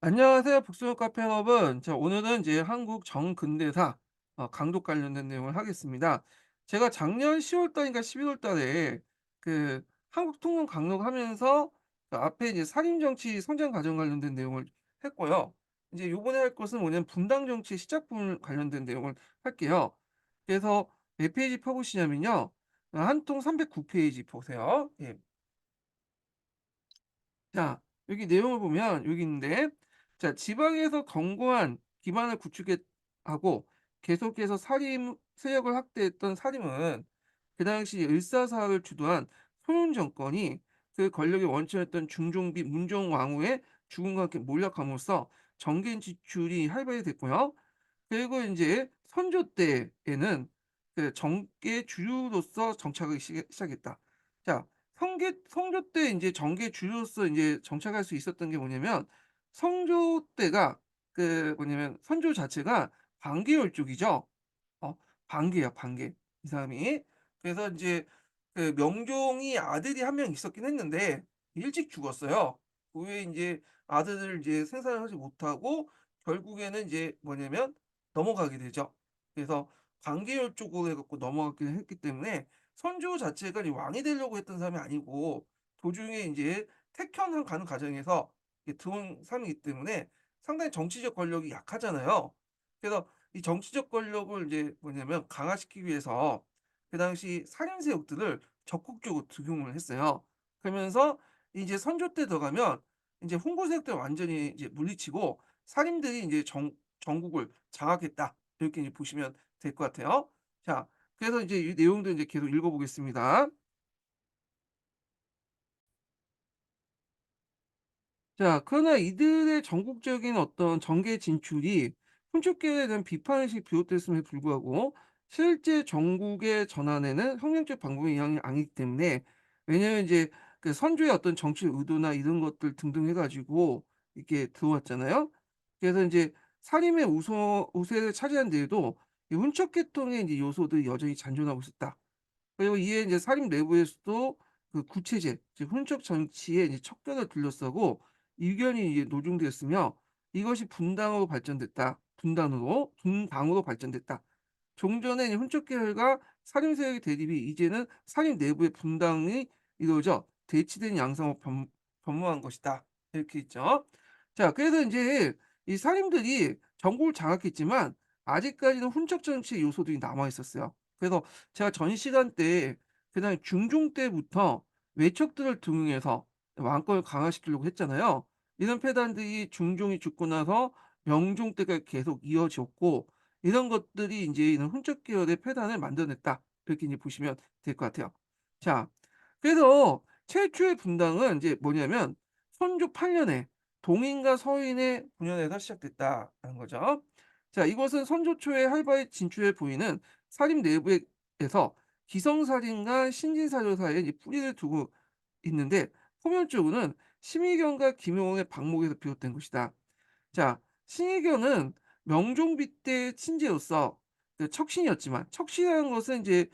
안녕하세요. 북스원 카페 여러분. 자, 오늘은 이제 한국 정근대사 강독 관련된 내용을 하겠습니다. 제가 작년 10월 달인가 11월 달에 그 한국 통론 강독하면서 그 앞에 이제 살인 정치 성장 과정 관련된 내용을 했고요. 이제 요번에 할 것은 뭐냐면 분당 정치 시작 부분 관련된 내용을 할게요. 그래서 몇 페이지 펴보시냐면요. 한 통 309페이지 보세요. 예. 자, 여기 내용을 보면 여기 있는데, 자, 지방에서 견고한 기반을 구축하고 계속해서 살림 세력을 확대했던 살림은 그 당시 을사사를 주도한 소윤 정권이 그 권력의 원천이었던 중종비 문종 왕후의 죽음과 함께 몰락함으로써 정계 지출이 활발히 됐고요. 그리고 인제 선조 때에는 그 정계 주류로서 정착을 시작했다. 자, 성조 때 인제 정계 주류로서 인제 정착할 수 있었던 게 뭐냐면 성조 때가 그 뭐냐면 선조 자체가 반개월족이죠. 어 반개야, 반개. 이 사람이. 그래서 인제 그 명종이 아들이 한 명 있었긴 했는데 일찍 죽었어요. 그 후에 인제 아들을 이제 생산을 하지 못하고 결국에는 인제 뭐냐면 넘어가게 되죠. 그래서 관계열 쪽으로 해 갖고 넘어가게 했기 때문에 선조 자체가 이 왕이 되려고 했던 사람이 아니고 도중에 인제 택견을 가는 과정에서 이게 들어온 사람이기 때문에 상당히 정치적 권력이 약하잖아요. 그래서 이 정치적 권력을 인제 뭐냐면 강화시키기 위해서 그 당시 살인 세력들을 적극적으로 등용을 했어요. 그러면서 이제 선조 때 들어가면 인제 홍보 세력들 완전히 이제 물리치고 살인들이 인제 정 전국을 장악했다. 이렇게 이제 보시면 될 것 같아요. 자, 그래서 이제 이 내용도 이제 계속 읽어 보겠습니다. 자, 그러나 이들의 전국적인 어떤 정계 진출이 훈촉계에 대한 비판의식이 비롯됐음에도 불구하고 실제 전국의 전환에는 혁명적 방법의 영향이 아니기 때문에, 왜냐면 이제 그 선조의 어떤 정치 의도나 이런 것들 등등 해 가지고 이렇게 들어왔잖아요. 그래서 인제 살림의 우세를 차지한 데에도 이 훈척 계통의 이제 요소들이 여전히 잔존하고 있었다. 그리고 이에 이제 사립 내부에서도 그 구체제 즉 훈적 정치에 이제 척결을 둘러싸고 이견이 이제 노중되었으며 이것이 분당으로 발전됐다. 분당으로 발전됐다. 종전의 이제 훈적 계열과 살림 세력의 대립이 이제는 살림 내부의 분당이 이루어져 대치된 양상으로 변모한 것이다. 이렇게 있죠. 자, 그래서 인제 이 살림들이 전국을 장악했지만 아직까지는 훈적 정치의 요소들이 남아 있었어요. 그래서 제가 전 시간 때 그다음에 중종 때부터 외척들을 등용해서 왕권을 강화시키려고 했잖아요. 이런 패단들이 중종이 죽고 나서 명종 때까지 계속 이어졌고 이런 것들이 인제 이런 훈적 계열의 패단을 만들어냈다. 이렇게 이제 보시면 될 것 같아요. 자, 그래서 최초의 분당은 인제 뭐냐면 선조 8 년에 동인과 서인의 분연에서 시작됐다라는 거죠. 자, 이것은 선조 초에 활발히 진출해 보이는 사립 내부에서 기성살인과 신진사조 사이에 이제 뿌리를 두고 있는데 표면적으로는 심의경과 김용의 방목에서 비롯된 것이다. 자, 신의경은 명종비 때 친제로서 그 척신이었지만 척신이라는 것은 이제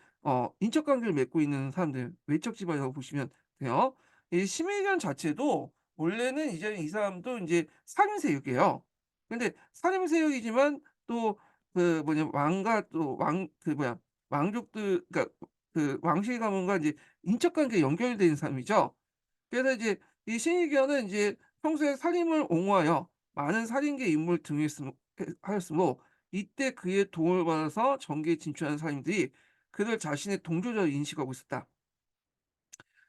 인적 관계를 맺고 있는 사람들 외척 집안이라고 보시면 돼요. 이 심의경 자체도 원래는 이제 이 사람도 인제 살인세력이에요. 근데 살인세력이지만 또 그 뭐냐 왕과 또 왕 그 뭐야 왕족들 그러니까 그 왕실 가문과 이제 인적 관계에 연결되어 있는 사람이죠. 그래서 이제 이 신의견은 인제 평소에 살림을 옹호하여 많은 살인계 인물을 하였으므로 이때 그의 도움을 받아서 정계에 진출한 사람들이 그를 자신의 동조자로 인식하고 있었다.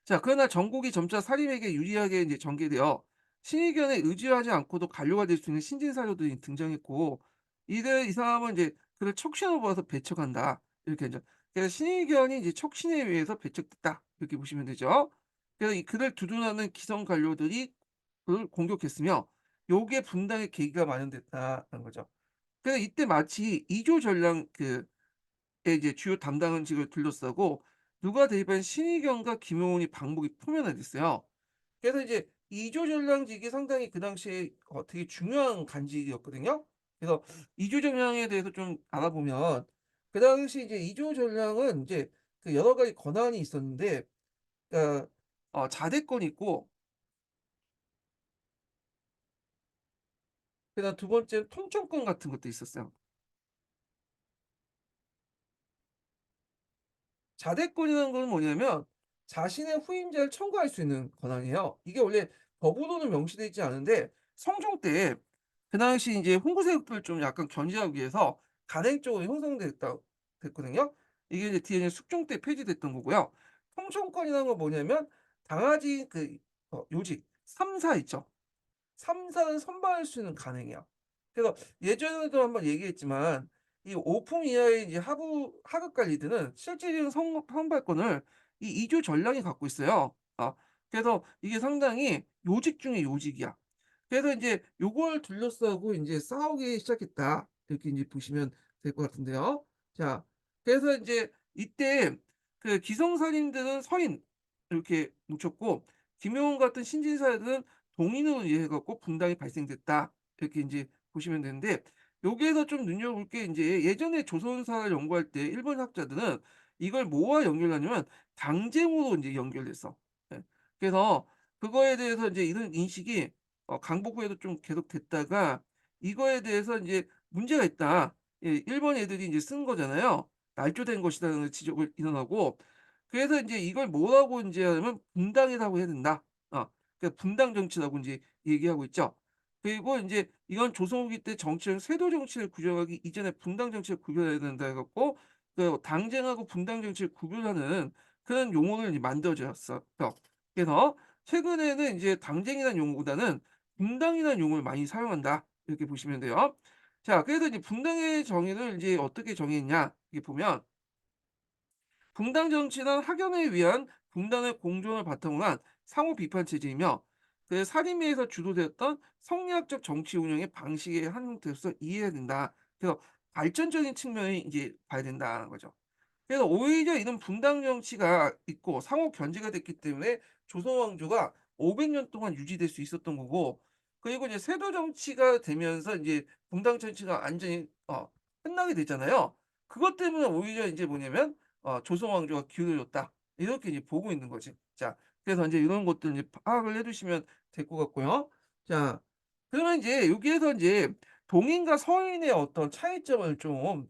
자, 그러나 정국이 점차 사림에게 유리하게 이제 전개되어 신의견에 의지하지 않고도 관료가 될 수 있는 신진사료들이 등장했고 이 사람은 이제 그를 척신으로 봐서 배척한다. 이렇게 이제 그래서 신의견이 이제 척신에 의해서 배척됐다. 이렇게 보시면 되죠. 그래서 이 그를 두둔하는 기성 관료들이 그를 공격했으며 요게 분당의 계기가 마련됐다는 거죠. 그래서 이때 마치 이조 전량 의 이제 주요 담당직을 둘러싸고 누가 대입한 신의경과 김용훈이 방목이 포면화됐어요. 그래서 이제 이조 전량직이 상당히 그 당시에 되게 중요한 간직이었거든요. 그래서 이조 전량에 대해서 좀 알아보면 그 당시 이제 이조 전량은 이제 그 여러 가지 권한이 있었는데 그러니까 자대권이 있고 그다음 두 번째는 통정권 같은 것도 있었어요. 자대권이라는 건 뭐냐면 자신의 후임자를 청구할 수 있는 권한이에요. 이게 원래 법으로는 명시되어 있지 않은데 성종 때 그 당시 인제 홍보세력들을 좀 약간 견제하기 위해서 간행적으로 형성됐다 됐거든요. 이게 이제 뒤에 이제 숙종 때 폐지됐던 거고요. 통정권이라는 건 뭐냐면 당하지 요직 3사 있죠. 3 사를 선발할 수 있는 간행이야. 그래서 예전에도 한번 얘기했지만 이 오품 이하의 이제 하급 관리들은 실질적인 선발권을 이 이조 전량이 갖고 있어요. 그래서 이게 상당히 요직 중에 요직이야. 그래서 인제 요걸 둘러싸고 인제 싸우기 시작했다. 이렇게 인제 보시면 될 것 같은데요. 자, 그래서 인제 이때 그 기성사님들은 서인 이렇게 묻혔고 김용훈 같은 신진사들은 동인으로 이해해 갖고 분당이 발생됐다. 이렇게 인제 보시면 되는데 여기에서 좀 눈여겨볼 게 인제 예전에 조선사를 연구할 때 일본 학자들은 이걸 뭐와 연결하냐면 당쟁으로 인제 연결했어. 예. 그래서 그거에 대해서 인제 이런 인식이 강복 후에도 좀 계속됐다가 이거에 대해서 인제 문제가 있다. 예, 일본 애들이 인제 쓴 거잖아요. 날조된 것이라는 지적을 인언하고 그래서 인제 이걸 뭐라고 인제 하냐면 분당이라고 해야 된다. 분당 정치라고 인제 얘기하고 있죠. 그리고 인제 이건 조선 후기 때 정치를 세도 정치를 구별하기 이전에 분당 정치를 구별해야 된다 해 갖고 당쟁하고 분당 정치를 구별하는 그런 용어를 이제 만들어졌어요. 그래서 최근에는 인제 당쟁이라는 용어보다는 분당이라는 용어를 많이 사용한다. 이렇게 보시면 돼요. 자, 그래서 이제 분당의 정의를 인제 어떻게 정의했냐 이렇게 보면 분당 정치는 학연에 위한 분단의 공존을 바탕으로 한 상호 비판 체제이며 그 살인미에서 주도되었던 성리학적 정치 운영의 방식의 한 형태로서 이해해야 된다. 그래서 발전적인 측면이 이제 봐야 된다는 거죠. 그래서 오히려 이런 분당 정치가 있고 상호 견제가 됐기 때문에 조선 왕조가 500년 동안 유지될 수 있었던 거고 그리고 이제 세도 정치가 되면서 이제 분당 정치가 완전히 끝나게 되잖아요. 그것 때문에 오히려 인제 뭐냐면 '조선 왕조가 기울어졌다.' 이렇게 이제 보고 있는 거지. 자, 그래서 인제 이런 것들 이제 파악을 해 두시면 될 것 같고요. 자, 그러면 인제 여기에서 인제 동인과 서인의 어떤 차이점을 좀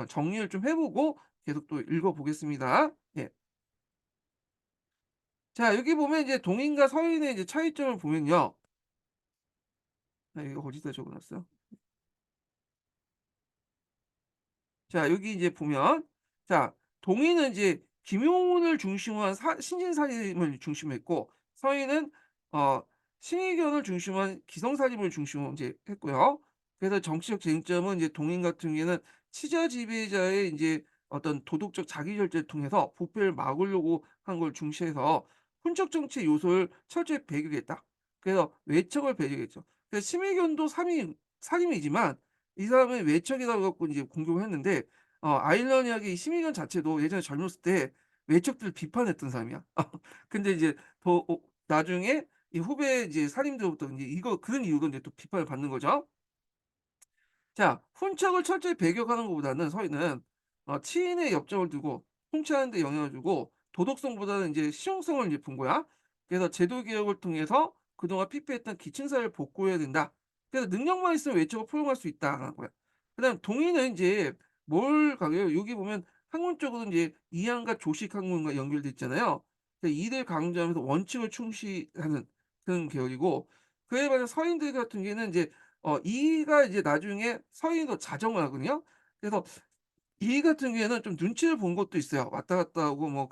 정리를 좀 해 보고 계속 또 읽어 보겠습니다. 예. 자, 여기 보면 이제 동인과 서인의 이제 차이점을 보면요. 이거 어디다 적어 놨어요? 자, 여기 이제 보면 자, 동인은 이제 김용훈을 중심으로 한 신진사림을 중심으로 했고 서인은 어 신의견을 중심으로 한 기성사림을 중심으로 이제 했고요. 그래서 정치적 쟁점은 이제 동인 같은 경우에는 치자 지배자의 인제 어떤 도덕적 자기 절제를 통해서 부패를 막으려고 한 걸 중시해서 훈적 정치의 요소를 철저히 배격했다. 그래서 외척을 배격했죠. 그래서 심의견도 살인이지만 이 사람은 외척이라고 갖고 이제 공격을 했는데 아이러니하게 이 심의견 자체도 예전에 젊었을 때 외척들을 비판했던 사람이야. 근데 이제 더 나중에 이 후배 이제 살인들로부터 인제 이거 그런 이유로 인제 또 비판을 받는 거죠. 자, 훈척을 철저히 배격하는 것보다는 서희는 치인의 역정을 두고 통치하는 데 영향을 주고 도덕성보다는 인제 실용성을 이제 본 거야. 그래서 제도 개혁을 통해서 그동안 피폐했던 기층사회를 복구해야 된다. 그래서 능력만 있으면 외적을 포용할 수 있다라는 거야. 그다음에 동의는 인제 뭘 강조해요? 여기 보면 학문적으로 인제 이항과 조식 학문과 연결돼 있잖아요. 이를 강조하면서 원칙을 충시하는 그런 계열이고 그에 반해 서인들 같은 경우에는 인제 이가 이제 나중에 서인으로 자정을 하거든요. 그래서 이 같은 경우에는 좀 눈치를 본 것도 있어요. 왔다 갔다 하고 뭐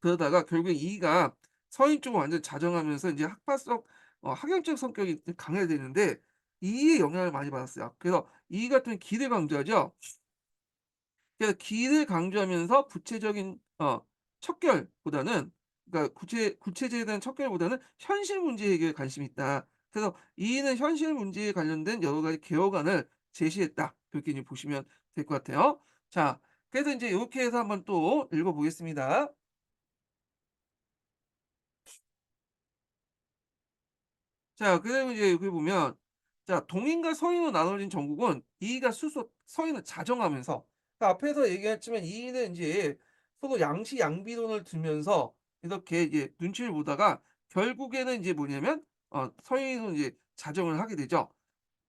그러다가 결국에 이가 서인 쪽을 완전히 자정하면서 인제 학파적 학연적 성격이 좀 강해지는데 이의 영향을 많이 받았어요. 그래서 이 같은 경우에 기를 강조하죠. 그래서 기를 강조하면서 구체적인 척결보다는 그러니까 구체적에 대한 척결보다는 현실 문제 해결에 관심이 있다. 그래서 이는 현실 문제에 관련된 여러 가지 개혁안을 제시했다. 그렇게 이제 보시면 될 것 같아요. 자, 그래서 인제 요렇게 해서 한번 또 읽어 보겠습니다. 자, 그리고 이제 여기 보면 자, 동인과 서인으로 나눠진 정국은 이이가 수소 서인을 자정하면서 그 앞에서 얘기했지만 이이는 인제 서로 양시 양비론을 들면서 이렇게 이제 눈치를 보다가 결국에는 인제 뭐냐면 서인으로 이제 자정을 하게 되죠.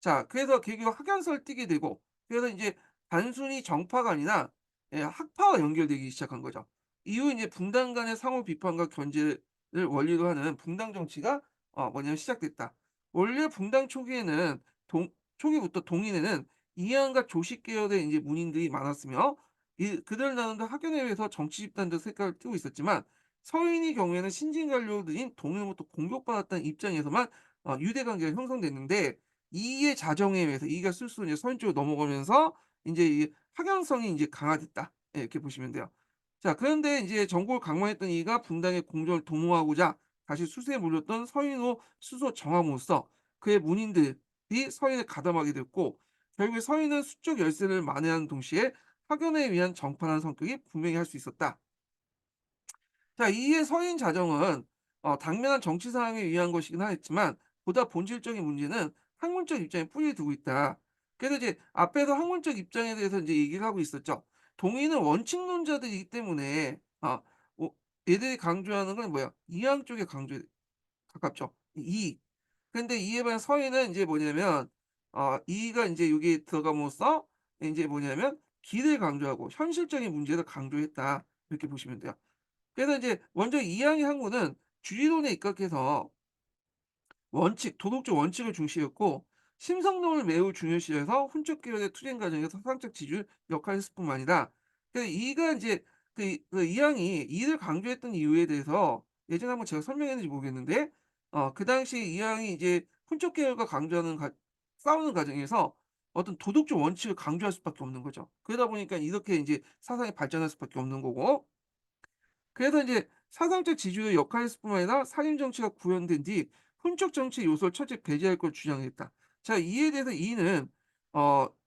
자, 그래서 개교 학연서를 띠게 되고, 그래서 인제 단순히 정파가 아니라 예 학파와 연결되기 시작한 거죠. 이후 인제 분단 간의 상호 비판과 견제를 원리로 하는 붕당 정치가 뭐냐면 시작됐다. 원래 붕당 초기에는 동 초기부터 동인에는 이해안과 조식 계열의 인제 문인들이 많았으며, 이 그들 나름대로 학연에 의해서 정치 집단적 색깔을 띠고 있었지만, 서인의 경우에는 신진관료들인 동인으로부터 공격받았다는 입장에서만 유대 관계가 형성됐는데, 이의 자정에 의해서 이가 스스로 이제 서인 쪽으로 넘어가면서 인제 이 학연성이 인제 강화됐다. 예 이렇게 보시면 돼요. 자, 그런데 인제 전국을 강망했던 이가 분당의 공정을 도모하고자 다시 수세에 몰렸던 서인으로 스스로 정함으로써 그의 문인들이 서인을 가담하게 됐고, 결국에 서인은 수적 열세를 만회하는 동시에 학연에 의한 정파라는 성격이 분명히 할 수 있었다. 자, 이의 서인 자정은 당면한 정치 상황에 의한 것이긴 하겠지만, 보다 본질적인 문제는 학문적 입장에 뿌리를 두고 있다. 그래서 이제 앞에서 학문적 입장에 대해서 이제 얘기를 하고 있었죠. 동의는 원칙론자들이기 때문에 오 얘들이 강조하는 건 뭐야? 이항 쪽의 강조에 가깝죠. 이. 근데 이에 반해 서인은 인제 뭐냐면 이가 인제 여기에 들어감으로써 인제 뭐냐면 기를 강조하고 현실적인 문제를 강조했다. 이렇게 보시면 돼요. 그래서 이제 먼저 이항의 항구는 주의론에 입각해서 도덕적 원칙을 중시했고, 심성론을 매우 중요시해서 훈적 계열의 투쟁 과정에서 사상적 지주 역할을 했을 뿐만 아니라, 이가 인제 이항이 이를 강조했던 이유에 대해서 예전에 한번 제가 설명했는지 모르겠는데, 그 당시 이항이 이제 훈적 계열과 강조하는 싸우는 과정에서 어떤 도덕적 원칙을 강조할 수밖에 없는 거죠. 그러다 보니까 이렇게 인제 사상이 발전할 수밖에 없는 거고, 그래서 인제 사상적 지주의 역할일 뿐만 아니라 상임 정치가 구현된 뒤 훈적 정치 요소를 철저히 배제할 걸 주장했다. 자, 이에 대해서 이는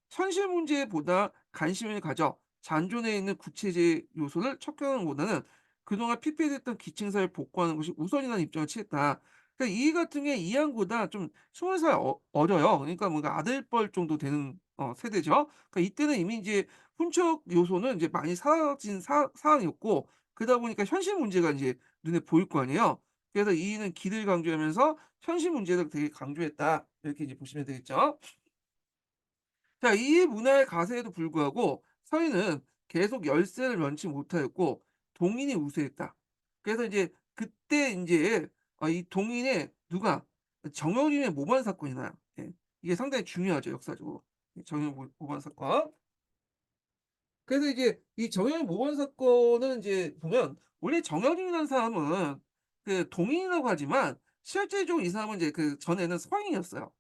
현실 문제보다 관심을 가져 잔존해 있는 구체적 요소를 척결하는 것보다는 그동안 피폐됐던 기층사를 복구하는 것이 우선이라는 입장을 취했다. 그러니까 이 같은 게 이항보다 좀 20살 어려요. 그러니까 뭔가 아들뻘 정도 되는 세대죠. 그러니까 이때는 이미 인제 훈적 요소는 인제 많이 사라진 상황이었고, 그러다 보니까 현실 문제가 인제 눈에 보일 거 아니에요. 그래서 이인은 기를 강조하면서 현실 문제를 되게 강조했다. 이렇게 이제 보시면 되겠죠. 자, 이 문화의 가세에도 불구하고 서인은 계속 열세를 면치 못하였고 동인이 우세했다. 그래서 이제 그때 인제 이 동인의 누가 정여림의 모반 사건이 나요. 예. 이게 상당히 중요하죠, 역사적으로. 이 정여림 모반 사건. 그래서 이제 이 정현이 모범 사건은 이제 보면, 원래 정현이라는 사람은 동인이라고 하지만 실제적으로 이 사람은 이제 전에는 서인이었어요.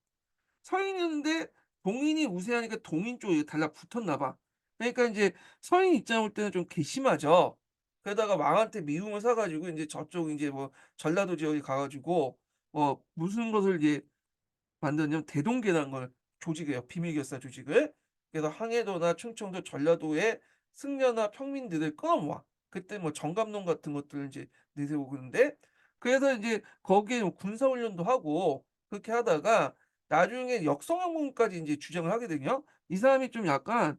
서인이었는데 동인이 우세하니까 동인 쪽에 달라붙었나 봐. 그러니까 인제 서인 입장 올 때는 좀 괘씸하죠. 게다가 왕한테 미움을 사 가지고 인제 저쪽 인제 뭐 전라도 지역에 가 가지고 무슨 것을 이제 만드냐면 대동계라는 걸 조직해요, 비밀 결사 조직을. 그래서 항해도나 충청도, 전라도의 승려나 평민들을 끌어모아 그때 뭐 정감론 같은 것들을 인제 내세우고 그러는데, 그래서 인제 거기에 뭐 군사 훈련도 하고 그렇게 하다가 나중에 역성항공까지 인제 주장을 하게 되거든요. 이 사람이 좀 약간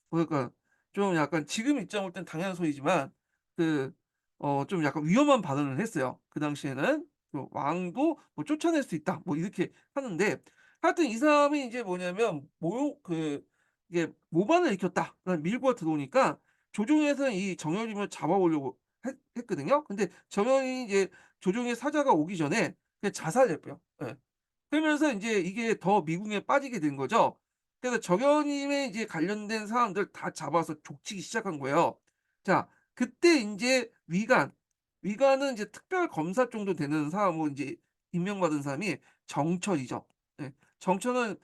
뭐랄까 좀 약간 지금 입장 볼 땐 당연한 소리지만 그 좀 약간 위험한 발언을 했어요. 그 당시에는 "왕도 뭐 쫓아낼 수 있다." 뭐 이렇게 하는데, 하여튼 이 사람이 이제 뭐냐면 이게 모반을 일으켰다라는 밀고가 들어오니까 조정에서는 이 정여림을 잡아오려고 했거든요. 근데 정여림이 이제 조정의 사자가 오기 전에 그냥 자살을 했고요. 예. 그러면서 인제 이게 더 미궁에 빠지게 된 거죠. 그래서 정현임에 이제 관련된 사람들 다 잡아서 족치기 시작한 거예요. 자, 그때 인제 위관은 이제 특별검사 정도 되는 사람으로 인제 임명받은 사람이 정철이죠. 예. 정철은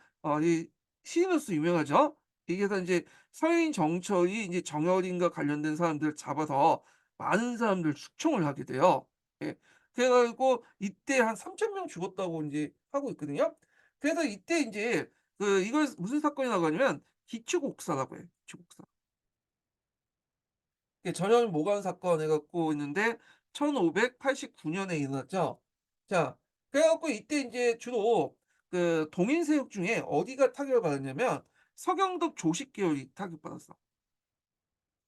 이 시인으로서 유명하죠. 여기에서 인제 서인 정철이 인제 정여림과 관련된 사람들을 잡아서 많은 사람들을 숙청을 하게 돼요. 예. 그래 가지고 이때 한 3천 명 죽었다고 인제 하고 있거든요. 그래서 이때 인제 이걸 무슨 사건이 나고 하냐면 기축옥사라고 해요, 기축옥사. 이게 전현 모관 사건 해 갖고 있는데 1589 년에 일어났죠. 자, 그래 갖고 이때 인제 주로 동인 세력 중에 어디가 타격을 받았냐면 서경덕 조식 계열이 타격받았어.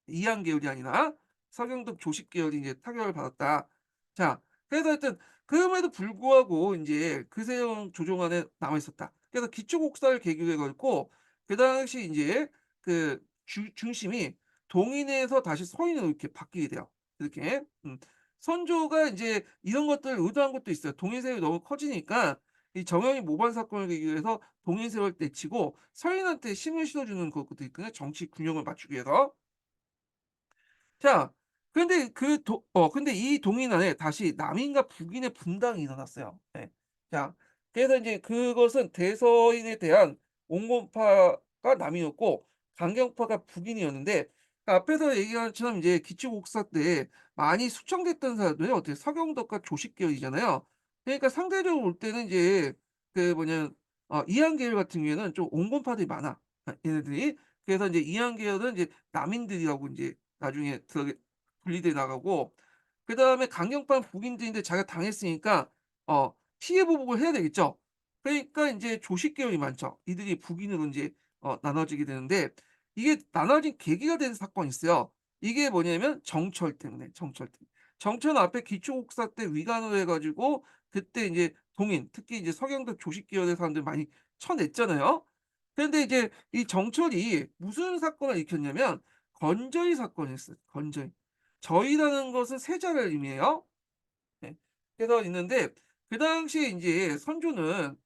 이항 계열이 아니라 서경덕 조식 계열이 이제 타격을 받았다. 자, 그래서 하여튼 그럼에도 불구하고 인제 그세형 조정안에 남아 있었다. 그래서 기초국사를 계기로 해 갖고 그 당시 인제 그 중심이 동인에서 다시 서인으로 이렇게 바뀌게 돼요. 이렇게. 선조가 인제 이런 것들을 의도한 것도 있어요. 동인 세력이 너무 커지니까 이 정영이 모반 사건을 계기로 해서 동인 세력을 내치고 서인한테 힘을 실어주는 것도 있거든요, 정치 균형을 맞추기 위해서. 자, 근데 이 동인 안에 다시 남인과 북인의 분당이 일어났어요. 예. 자, 그래서 인제 그것은 대서인에 대한 옹건파가 남이었고 강경파가 북인이었는데, 그 앞에서 얘기한 것처럼 이제 기초국사 때 많이 수청됐던 사람들이 어떻게 서경덕과 조식계열이잖아요. 그러니까 상대적으로 볼 때는 이제 그 뭐냐 이한 계열 같은 경우에는 좀 옹건파들이 많아, 얘네들이. 그래서 인제 이한 계열은 이제 남인들이라고 인제 나중에 분리돼 나가고, 그다음에 강경파는 북인들인데 자기가 당했으니까 피해 보복을 해야 되겠죠. 그러니까 인제 조식 계열이 많죠. 이들이 북인으로 인제 나눠지게 되는데, 이게 나눠진 계기가 된 사건이 있어요. 이게 뭐냐면 정철 때문에, 정철 때문에. 정철은 앞에 기초국사 때 위관으로 해 가지고 그때 인제 동인, 특히 이제 서경덕 조식 계열의 사람들 많이 쳐냈잖아요. 그런데 이제 이 정철이 무슨 사건을 일으켰냐면 건저희 사건이었어요, 건저희. 저희라는 것은 세자를 의미해요. 네. 그래서 있는데 그 당시에 인제 선조는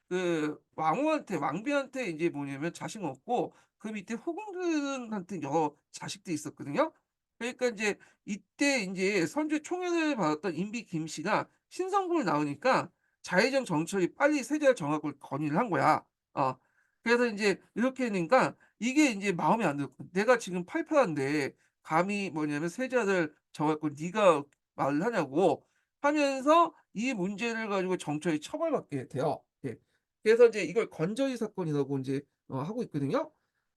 그 왕후한테, 왕비한테 인제 뭐냐면 자식 없고 그 밑에 후궁들한테 여러 자식들이 있었거든요. 그러니까 인제 이때 인제 선조의 총애를 받았던 인비 김씨가 신성군을 낳으니까 자의정 정철이 빨리 세자를 정하고 건의를 한 거야. 어. 그래서 인제 이렇게 하니까 이게 인제 마음에 안 들었고, "내가 지금 팔팔한데 감히 뭐냐면 세자를 정할 걸 네가 말을 하냐."고 하면서 이 문제를 가지고 정철이 처벌받게 돼요. 예. 그래서 이제 이걸 건저희 사건이라고 인제 하고 있거든요.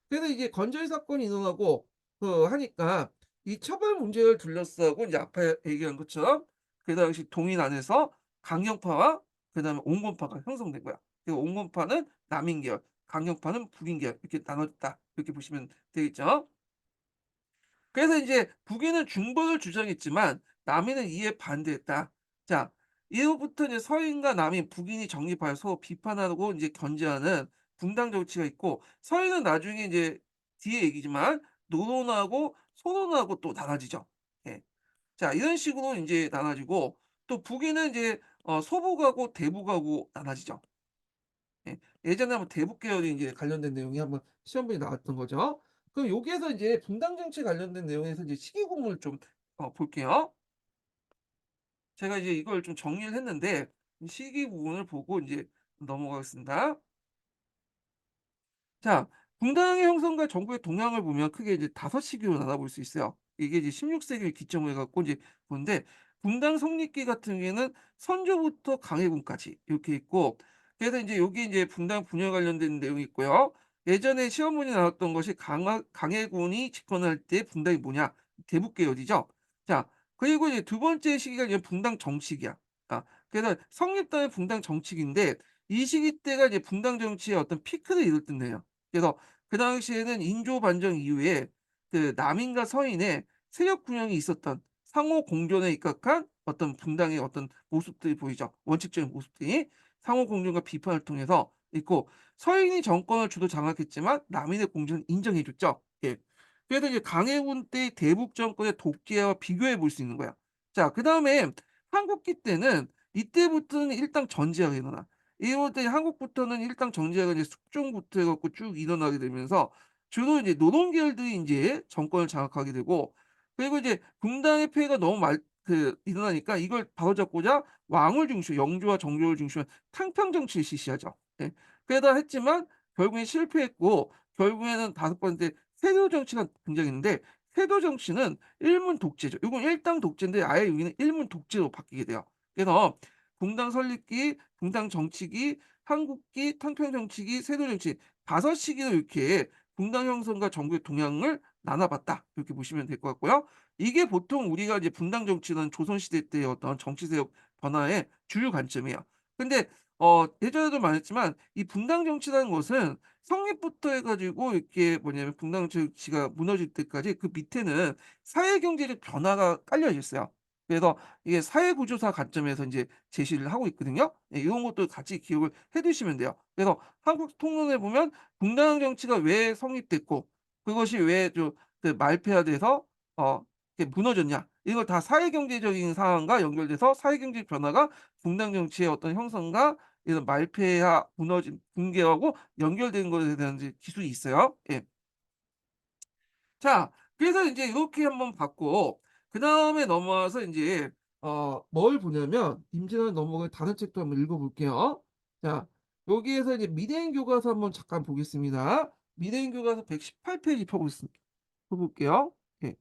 그래서 이게 건저희 사건이 일어나고 하니까 이 처벌 문제를 둘러싸고 이제 앞에 얘기한 것처럼 그 당시 동인 안에서 강경파와 그다음에 온건파가 형성된 거야. 그 온건파는 남인 계열, 강경파는 북인 계열 이렇게 나눠졌다. 이렇게 보시면 되겠죠. 그래서 인제 북인은 중벌을 주장했지만 남인은 이에 반대했다. 자, 이후부터 이제 서인과 남인, 북인이 정립하여 서로 비판하고 인제 견제하는 분당 정치가 있고, 서인은 나중에 인제 뒤에 얘기지만 노론하고 소론하고 또 나눠지죠. 예. 자, 이런 식으로 인제 나눠지고, 또 북인은 이제 소북하고 대북하고 나눠지죠. 예. 예전에 한번 대북 계열이 인제 관련된 내용이 한번 시험문에 나왔던 거죠. 그럼 여기에서 이제 분당 정치 관련된 내용에서 이제 시기구문을 좀 볼게요. 제가 이제 이걸 좀 정리를 했는데 이 시기구문을 보고 인제 넘어가겠습니다. 자, 분당의 형성과 정부의 동향을 보면 크게 이제 5시기로 나눠볼 수 있어요. 이게 이제 16 세기를 기점으로 해 갖고 이제 보는데, 분당 성립기 같은 경우에는 선조부터 강해군까지 이렇게 있고, 그래서 인제 요게 인제 분당 분열 관련된 내용이 있고요. 예전에 시험 문제 나왔던 것이 강해군이 집권할 때 분당이 뭐냐? 대북 계열이죠. 자, 그리고 이제 두 번째 시기가 이제 분당 정치기야. 그래서 성립 당의 분당 정치기인데 이 시기 때가 이제 분당 정치의 어떤 피크를 이룰 때예요. 그래서 그 당시에는 인조 반정 이후에 그 남인과 서인의 세력 균형이 있었던 상호 공존에 입각한 어떤 분당의 어떤 모습들이 보이죠. 원칙적인 모습들이 상호 공존과 비판을 통해서 있고, 서인이 정권을 주로 장악했지만 남인의 공존을 인정해 줬죠. 예. 그래서 이제 강해군 때 대북 정권의 독재와 비교해 볼 수 있는 거야. 자, 그다음에 한국기 때는 이때부터는 일당 전제가 일어나. 이럴 때 한국부터는 일당 정제가 이제 숙종부터 해 갖고 쭉 일어나게 되면서 주로 이제 노동 계열들이 인제 정권을 장악하게 되고, 그리고 이제 분당의 폐해가 너무 일어나니까 이걸 바로잡고자 왕을 중시로 영조와 정조를 중시로 탕평 정치를 실시하죠. 예. 그러다 했지만 결국엔 실패했고, 결국에는 다섯 번째 세도 정치가 등장했는데, 세도 정치는 일문 독재죠. 요건 일당 독재인데 아예 여기는 일문 독재로 바뀌게 돼요. 그래서 분당 설립기, 분당 정치기, 한국기, 탕평 정치기, 세도 정치 5시기로 이렇게 분당 형성과 정부의 동향을 나눠 봤다. 이렇게 보시면 될 것 같고요. 이게 보통 우리가 이제 분당 정치는 조선 시대 때의 어떤 정치 세력 변화의 주요 관점이에요. 근데 예전에도 말했지만 이 분당 정치라는 것은 성립부터 해 가지고 이렇게 뭐냐면 분당 정치가 무너질 때까지 그 밑에는 사회 경제적 변화가 깔려 있어요. 그래서 이게 사회구조사 관점에서 인제 제시를 하고 있거든요. 예, 이런 것도 같이 기억을 해 두시면 돼요. 그래서 한국 통론에 보면 분당 정치가 왜 성립됐고 그것이 왜 좀 그 말폐화돼서 이렇게 무너졌냐, 이걸 다 사회 경제적인 상황과 연결돼서 사회 경제 변화가 분당 정치의 어떤 형성과 이런 말폐화, 무너짐, 붕괴하고 연결된 것에 대한 이제 기술이 있어요. 예. 자, 그래서 인제 요렇게 한번 봤고 그다음에 넘어와서 인제 뭘 보냐면 임진왜란 넘어간 다른 책도 한번 읽어 볼게요. 자, 여기에서 이제 미래인 교과서 한번 잠깐 보겠습니다. 미래인 교과서 118 페이지 펴 볼게요. 예.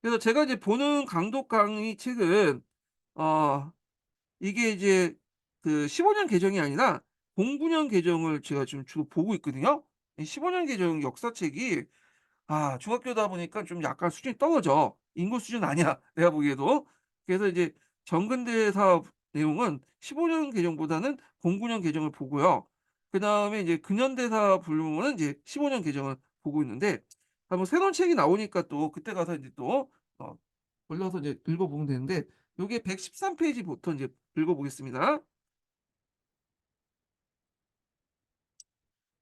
그래서 제가 이제 보는 강독 강의 책은 어 이게 이제 그 15년 개정이 아니라 09년 개정을 제가 지금 주로 보고 있거든요. 이 15년 개정 역사책이 중학교다 보니까 좀 약간 수준이 떨어져. 인고 수준 아니야, 내가 보기에도. 그래서 이제 정근대 사업 내용은 15년 개정보다는 09년 개정을 보고요. 그다음에 이제 근현대사 부분은 이제 15년 개정을 보고 있는데 뭐 새로운 책이 나오니까 또 그때 가서 이제 또 골라서 이제 읽어 보면 되는데 요게 113 페이지부터 인제 읽어 보겠습니다.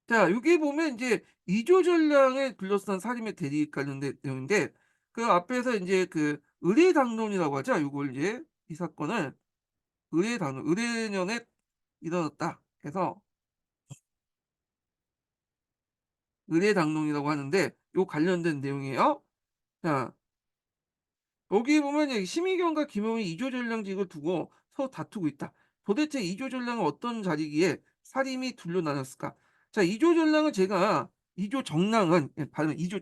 자, 여기 보면 인제 이조 전량을 둘러싼 살인의 대립 관련된 내용인데 그 앞에서 인제 그 의례당론이라고 하죠. 요걸 이제 이 사건을 의례당론, 의례년에 일어났다 해서 의례당론이라고 하는데 요 관련된 내용이에요. 자, 여기 보면 이 심의경과 김용이 이조 전량직을 두고 서로 다투고 있다. 도대체 이조 전량은 어떤 자리기에 살인이 둘로 나눴을까? 자, 이조 전량은 제가 이조 정량은 발음 이조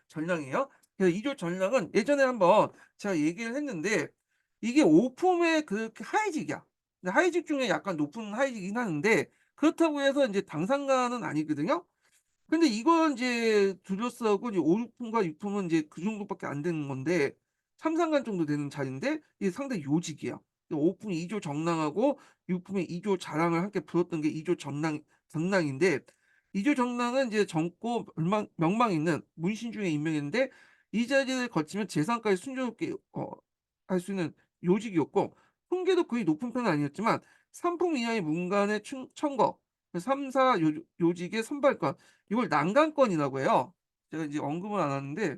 전량이에요. 그래서 이조 전량은 예전에 한번 제가 얘기를 했는데 이게 오품의 그렇게 하이직이야. 근데 하이직 중에 약간 높은 하이직이긴 하는데 그렇다고 해서 이제 당상관은 아니거든요. 근데 이걸 인제 둘러싸고 이제 5-6 품과 6 품은 인제 그 정도밖에 안 되는 건데 3-3간 정도 되는 자리인데 이게 상당히 요직이에요. 5 품이 2조 정랑하고 6 품이 2조 자랑을 함께 불었던 게 2조 전랑인데 2조 정랑은 이제 젊고 명망 있는 문신중에 임명했는데 이 자리를 거치면 재산까지 순조롭게 할 수 있는 요직이었고 훈계도 거의 높은 편은 아니었지만 3 품 이하의 문간의 청거, 그 3-4 요직의 선발권, 이걸 난간권이라고 해요. 제가 이제 언급은 안 하는데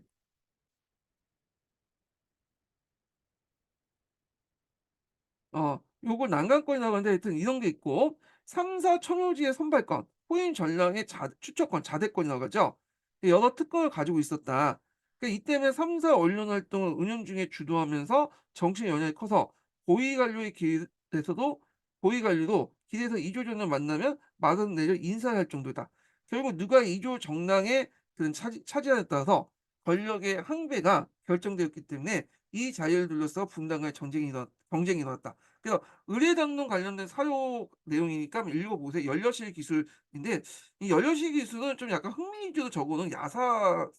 요걸 난간권이라고 하는데 하여튼 이런 게 있고 3-4 청요지의 선발권, 후임 전량의 추천권, 자대권이라고 하죠. 여러 특권을 가지고 있었다. 그러니까 이 때문에 3-4 언론 활동을 은연중에 주도하면서 정치의 영향이 커서 고위 관료의 길에서도 고위 관료도 길에서 이조전을 만나면 말은 내려 인사를 할 정도다. 결국 누가 이조 정당의 그 차지하에 따라서 권력의 항배가 결정되었기 때문에 이 자리를 둘러싸고 분단 간의 경쟁이 일어났다. 그래서 의례당론 관련된 사료 내용이니까 한번 읽어 보세요. 연려실 기술인데 이 연려실 기술은 좀 약간 흥미 위주로 적어놓은 야사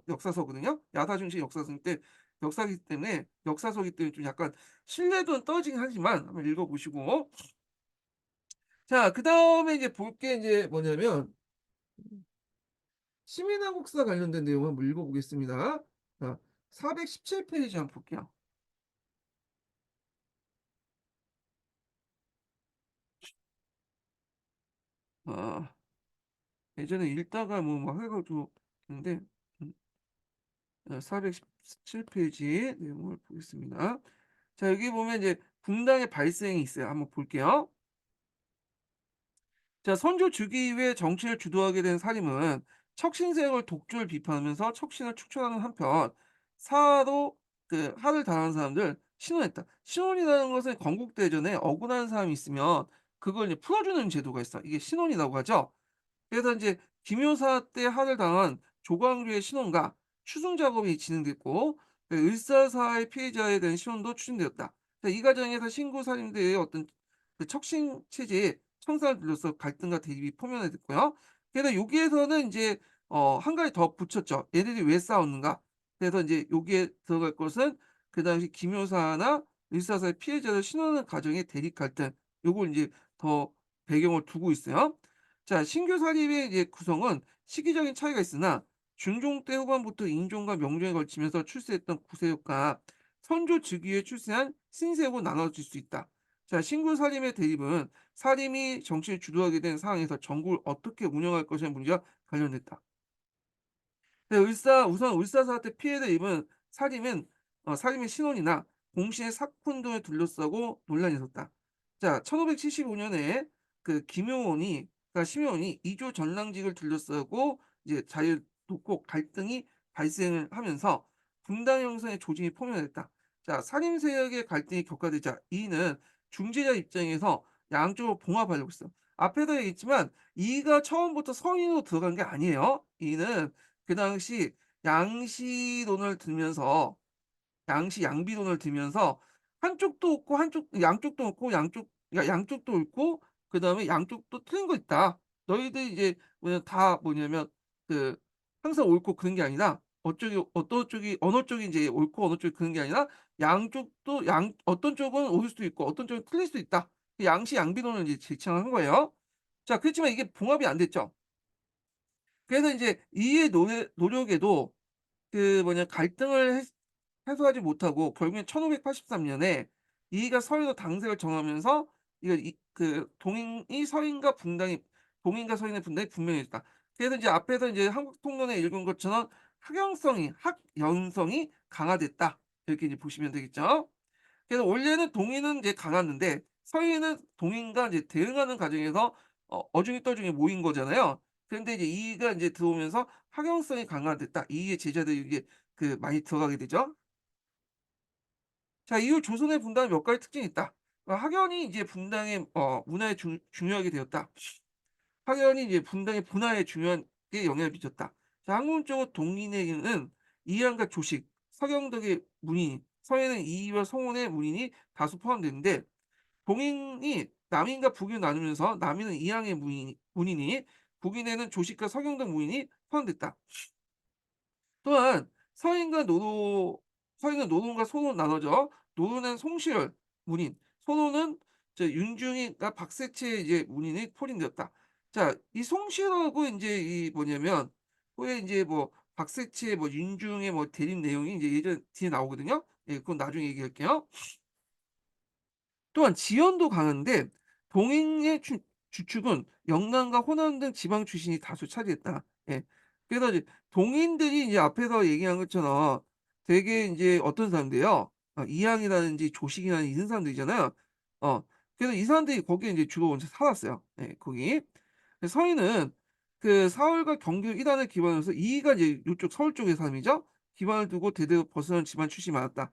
역사서거든요. 야사 중심 역사서인데 역사이기 때문에 역사서이기 때문에 좀 약간 신뢰도는 떨어지긴 하지만 한번 읽어 보시고 자, 그다음에 이제 볼 게 인제 뭐냐면 시민한국사 관련된 내용 한번 읽어 보겠습니다. 자, 417 페이지 한번 볼게요. 아. 예전에 읽다가 뭐 막 해 가지고 있는데 음 417 페이지 내용을 보겠습니다. 자, 여기 보면 이제 분당의 발생이 있어요. 한번 볼게요. 자, 선조 즉위 이후에 정치를 주도하게 된 사림은 척신세력을 독주를 비판하면서 척신을 축출하는 한편 사로 그 할을 당한 사람들 신원했다. 신원이라는 것은 건국대전에 억울한 사람이 있으면 그걸 이제 풀어주는 제도가 있어. 이게 신원이라고 하죠. 그래서 인제 김효사 때 할을 당한 조광조의 신원과 추승 작업이 진행됐고 그 을사사의 피해자에 대한 신원도 추진되었다. 그러니까 이 과정에서 신고 살인들의 어떤 그 척신 체제의 청산을 둘러서 갈등과 대립이 포면화됐고요. 그래서 여기에서는 인제 한 가지 더 붙였죠. 얘네들이 왜 싸웠는가. 그래서 인제 여기에 들어갈 것은 그 당시 김효사나 을사사의 피해자를 신원하는 과정의 대립 갈등, 요걸 인제 더 배경을 두고 있어요. 자, 신규 사립의 이제 구성은 시기적인 차이가 있으나 중종 때 후반부터 인종과 명종에 걸치면서 출세했던 구세효과, 선조 즉위에 출세한 신세로 나눠질 수 있다. 자, 신구 살림의 대립은 살림이 정치를 주도하게 된 상황에서 정국을 어떻게 운영할 것이냐는 문제와 관련됐다. 네, 우선 을사사 때 피해를 입은 살림의 신원이나 공신의 사건 등을 둘러싸고 논란이 있었다. 자, 1575 년에 심효원이 이조 전랑직을 둘러싸고 이제 자리를 놓고 갈등이 발생을 하면서 분당 형성의 조짐이 포명됐다. 자, 살림 세력의 갈등이 격화되자 이는 중재자 입장에서 양쪽을 봉합하려고 했어. 앞에도 얘기했지만 이가 처음부터 선인으로 들어간 게 아니에요. 이는 그 당시 양씨론을 들면서 양비론을 들면서 한쪽도 옳고 양쪽도 옳고 양쪽도 옳고 그다음에 양쪽도 틀린 거 있다. 너희들 이제 뭐냐면 그 항상 옳고 그런 게 아니라 어떤 쪽이 어느 쪽이 이제 옳고 어느 쪽이 그런 게 아니라 양쪽도 양 어떤 쪽은 옳을 수도 있고 어떤 쪽은 틀릴 수도 있다. 그 양비론을 이제 제창한 거예요. 자, 그렇지만 이게 봉합이 안 됐죠. 그래서 인제 이의 노력에도 갈등을 해소하지 못하고 결국엔 1583 년에 이이가 서인으로 당색을 정하면서 이거 이 그 동인이 서인과 분당이 동인과 서인의 분당이 분명해졌다. 그래서 이제 앞에서 이제 한국통론에 읽은 것처럼 학연성이 강화됐다. 이렇게 이제 보시면 되겠죠. 그래서 원래는 동인은 이제 강했는데 서인은 동인과 이제 대응하는 과정에서 어중이 떠중이 모인 거잖아요. 그런데 이제 이이가 인제 들어오면서 학연성이 강화됐다. 이이의 제자들이 이게 많이 들어가게 되죠. 자, 이후 조선의 분당은 몇 가지 특징이 있다. 학연이 이제 분당의 문화에 중요하게 되었다. 학연이 이제 분당의 문화에 중요하게 영향을 미쳤다. 자, 학문적으로 동인에게는 이한과 조식, 서경덕의 문인, 서에는 이이와 성원의 문인이 다수 포함되는데 동인이 남인과 북인을 나누면서 남인은 이항의 문인이 북인에는 조식과 서경덕 문인이 포함됐다. 또한 서인과 노론과 소론 나눠져 노론은 송시열 문인, 소론은 윤중이가 박세채 이제 문인이 포진되었다. 자, 이 송시열하고 인제 이 뭐냐면 후에 인제 뭐 박세채 윤중의 대립 내용이 인제 예전 뒤에 나오거든요. 예, 그건 나중에 얘기할게요. 또한 지연도 강한데 동인의 주축은 영남과 호남 등 지방 출신이 다수 차지했다. 예. 그래서 이제 동인들이 이제 앞에서 얘기한 것처럼 되게 인제 어떤 사람들이요? 이항이라든지 조식이라는 이런 사람들이잖아요. 어. 그래서 이 사람들이 거기에 인제 주로 먼저 살았어요. 예, 거기. 서인은 사월과 경기 이단을 기반으로 해서 이이가 이제 요쪽 서울 쪽의 사람이죠. 기반을 두고 대대로 벗어난 집안 출신이 많았다.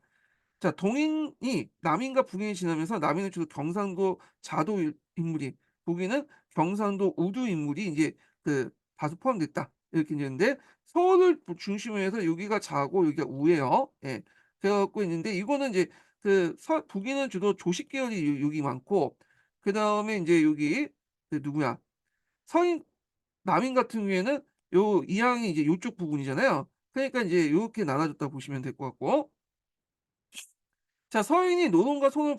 자, 동인이 남인과 북인이 지나면서 남인은 주로 경상도 자도 인물이 북인은 경상도 우두 인물이 인제 다수 포함됐다. 이렇게 있는데 서울을 중심으로 해서 여기가 자고 여기가 우예요. 예. 그래 갖고 있는데 이거는 이제 북인은 주로 조식 계열이 여기 많고 그다음에 인제 여기 누구야 서인 남인 같은 경우에는 요 이항이 이제 요쪽 부분이잖아요. 그러니까 인제 요렇게 나눠졌다고 보시면 될 것 같고 자, 서인이 노론과 소론을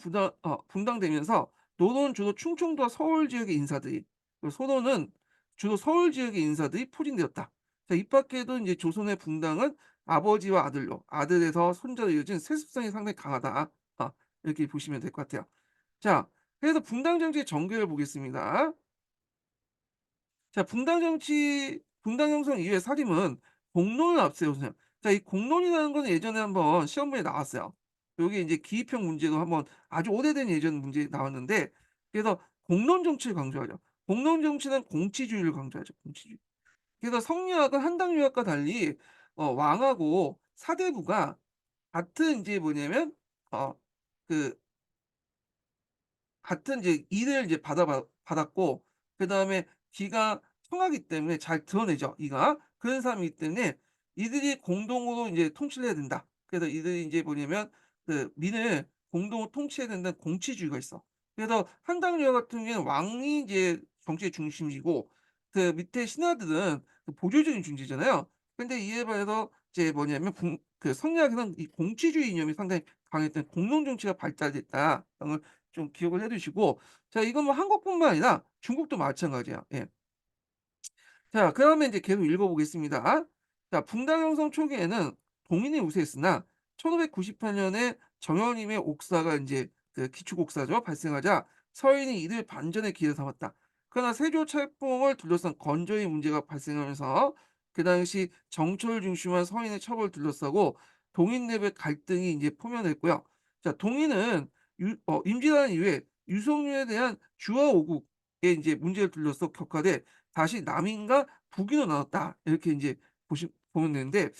분당되면서 노론은 주로 충청도와 서울 지역의 인사들이 그리고 소론은 주로 서울 지역의 인사들이 포진되었다. 자, 이 밖에도 인제 조선의 분당은 아버지와 아들로 아들에서 손자로 이어진 세습성이 상당히 강하다. 이렇게 보시면 될 것 같아요. 자, 그래서 분당 정치의 전개를 보겠습니다. 자, 분당 형성 이후의 살림은 공론을 앞세우세요. 자, 이 공론이라는 거는 예전에 한번 시험문에 나왔어요. 요게 인제 기입형 문제로 한번 아주 오래된 예전 문제에 나왔는데 그래서 공론 정치를 강조하죠. 공론 정치는 공치주의를 강조하죠, 공치주의. 그래서 성리학은 한당유학과 달리 왕하고 사대부가 같은 인제 뭐냐면 어 그 같은 이제 일을 이제 받았고 그다음에 기가 청하기 때문에 잘 드러내죠, 이가. 그런 사람이기 때문에 이들이 공동으로 인제 통치를 해야 된다. 그래서 이들이 인제 뭐냐면 민을 공동으로 통치해야 된다는 공치주의가 있어. 그래서 한당유화 같은 경우에는 왕이 이제 정치의 중심이고 밑에 신하들은 보조적인 존재잖아요. 근데 이에 반해서 이제 뭐냐면 성리학에는 이 공치주의 이념이 상당히 강했던 공론 정치가 발달됐다. 걸 좀 기억을 해 두시고 자, 이건 뭐 한국뿐만 아니라 중국도 마찬가지야. 예. 자, 그다음에 인제 계속 읽어 보겠습니다. 자, 분당 형성 초기에는 동인이 우세했으나 1598 년에 정현임의 옥사가 인제 그 기축옥사죠. 발생하자 서인이 이를 반전의 기회로 삼았다. 그러나 세조 철봉을 둘러싼 건조의 문제가 발생하면서 그 당시 정초를 중심한 서인의 첩을 둘러싸고 동인 내부의 갈등이 인제 포면했고요. 자, 동인은 임진왜란 이후에 유석열에 대한 주화 오국의 인제 문제를 둘러싸 격화돼 다시 남인과 북인으로 나눴다. 이렇게 인제 보면 되는데,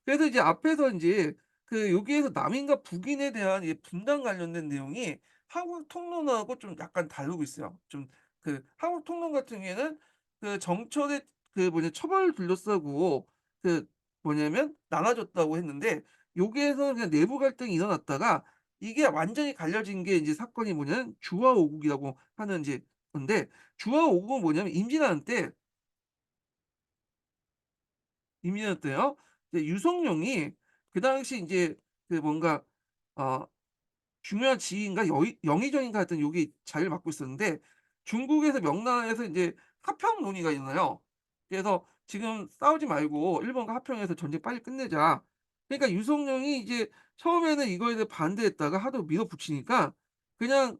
그래서 이제 앞에서 인제 그 여기에서 남인과 북인에 대한 이 분단 관련된 내용이 한국 통론하고 좀 약간 다르고 있어요. 좀 그 한국 통론 같은 경우에는 그 정철의 그 첩을 둘러싸고 그 나눠줬다고 했는데, 여기에서는 그냥 내부 갈등이 일어났다가 이게 완전히 갈려진 게 인제 사건이 주화오국이라고 하는 인제 건데, 주화오국은 뭐냐면 임진왜란 때요. 이제 유성룡이 그 당시 인제 그 뭔가 어 중요한 지위인가 영의정인가 하여튼 여기 자리를 맡고 있었는데, 중국에서 명나라에서 인제 합평 논의가 일어나요. 그래서 "지금 싸우지 말고 일본과 합평해서 전쟁 빨리 끝내자." 그러니까 유성룡이 이제 처음에는 이거에 대해 반대했다가 하도 밀어붙이니까 그냥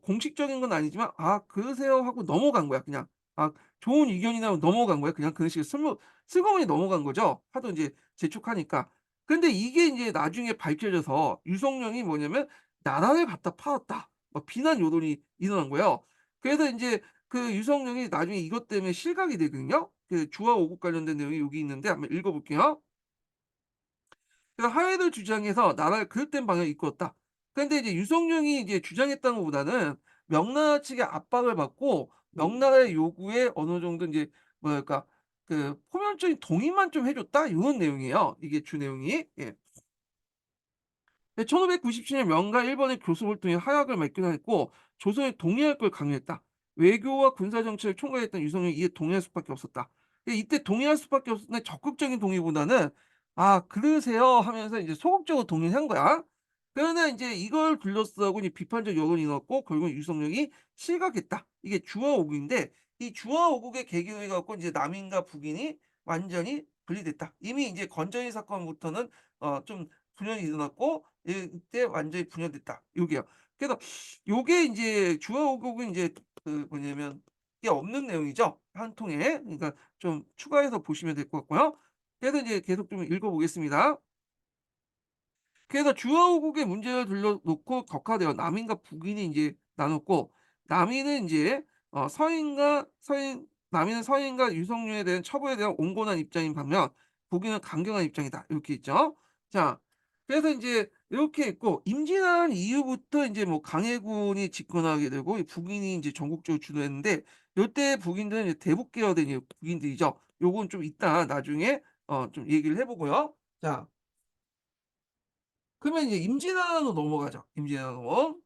공식적인 건 아니지만 "아 그러세요." 하고 넘어간 거야 그냥. 아 좋은 의견이 나오면 넘어간 거야. 그냥 그런 식으로 슬그머니 넘어간 거죠, 하도 인제 재촉하니까. 근데 이게 인제 나중에 밝혀져서 유성룡이 "나라를 갖다 팔았다." 막 비난 여론이 일어난 거예요. 그래서 인제 그 유성룡이 나중에 이것 때문에 실각이 되거든요. 그 주화 오국 관련된 내용이 여기 있는데 한번 읽어 볼게요. 그래서 하해를 주장해서 나라를 그릇된 방향을 이끌었다. 그런데 이제 유성룡이 이제 주장했다는 것보다는 명나라 측의 압박을 받고 명나라의 요구에 어느 정도 인제 뭐랄까 포면적인 동의만 좀 해 줬다, 요런 내용이에요, 이게 주 내용이. 예. 네, 1597년 명가 일본의 교섭을 통해 하약을 맺기로 했고 조선에 동의할 걸 강요했다. 외교와 군사 정책을 총괄했던 유성룡이 이에 동의할 수밖에 없었다. 이때 동의할 수밖에 없었는데 적극적인 동의보다는 "아 그러세요." 하면서 이제 소극적으로 동의를 한 거야. 그러나 인제 이걸 둘러싸고 이제 비판적 여론이 일어났고 결국 유성룡이 실각했다. 이게 주화오국인데, 이 주화오국의 계기로 해 갖고 이제 남인과 북인이 완전히 분리됐다. 이미 인제 건전지 사건부터는 좀 분열이 일어났고 이때 완전히 분열됐다, 요게요. 그래서 요게 인제 주화오국은 인제 이게 없는 내용이죠, 한 통에. 그러니까 좀 추가해서 보시면 될 것 같고요. 그래서 인제 계속 좀 읽어 보겠습니다. 그래서 주화오국의 문제를 둘러 놓고 격화되어 남인과 북인이 인제 나눴고, 남인은 인제 남인은 서인과 유성룡에 대한 처벌에 대한 온건한 입장인 반면 북인은 강경한 입장이다, 이렇게 있죠. 자, 그래서 인제 이렇게 있고, 임진왜란 이후부터 인제 강해군이 집권하게 되고 이 북인이 인제 전국적으로 주도했는데, 요때 북인들은 이제 대북 계열된 북인들이죠. 요건 좀 이따 나중에 좀 얘기를 해 보고요. 자, 그러면 이제 임진왜란으로 넘어가죠. 임진왜란으로.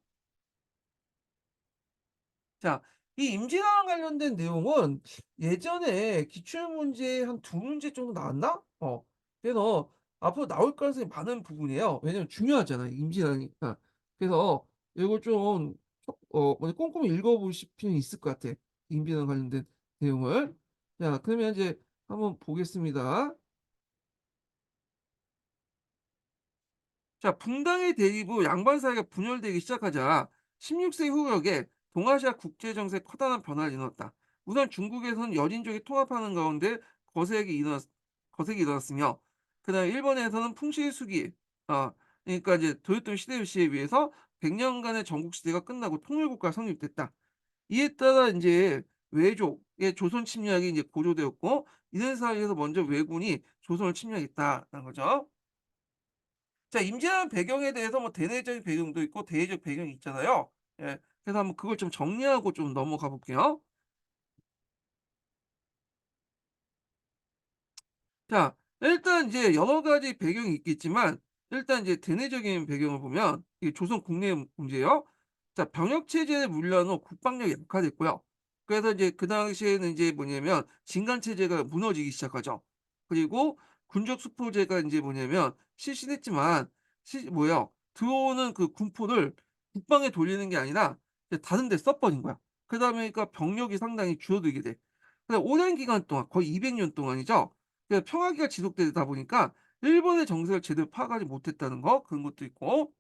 자, 이 임진왜란 관련된 내용은 예전에 기출문제에 한 두 문제 정도 나왔나? 그래서 앞으로 나올 가능성이 많은 부분이에요. 왜냐면 중요하잖아요, 임진왜란이니까. 그래서 이걸 좀 꼼꼼히 읽어 보실 필요는 있을 것 같아, 임진왜란 관련된 내용을. 자, 그러면 이제 한번 보겠습니다. 자, 붕당의 대립 후 양반 사이가 분열되기 시작하자 16세 후역에 동아시아 국제 정세에 커다란 변화가 일어났다. 우선 중국에서는 여진족이 통합하는 가운데 거세게 일어났 거세게 일어났으며, 그다음에 일본에서는 풍실수기, 어 그러니까 이제 도요토미 히데요시에 의해서 100년간의 전국 시대가 끝나고 통일국가가 성립됐다. 이에 따라 인제 외족의 조선 침략이 이제 고조되었고, 이런 사이에서 먼저 왜군이 조선을 침략했다라는 거죠. 자, 임진왜란 배경에 대해서 대내적인 배경도 있고 대외적 배경이 있잖아요. 예. 그래서 한번 그걸 좀 정리하고 좀 넘어가 볼게요. 자, 일단 이제 여러 가지 배경이 있겠지만 일단 이제 대내적인 배경을 보면 이게 조선 국내 문제예요. 자, 병역 체제의 문란 후 국방력이 약화됐고요. 그래서 이제 그 당시에는 이제 진간 체제가 무너지기 시작하죠. 그리고 군적 수포제가 인제 실시했지만 들어오는 그 군포를 국방에 돌리는 게 아니라 이제 다른 데 써 버린 거야. 그러다 보니까 병력이 상당히 줄어들게 돼. 그래서 오랜 기간 동안 거의 200년 동안이죠. 평화기가 지속되다 보니까 일본의 정세를 제대로 파악하지 못했다는 거, 그런 것도 있고,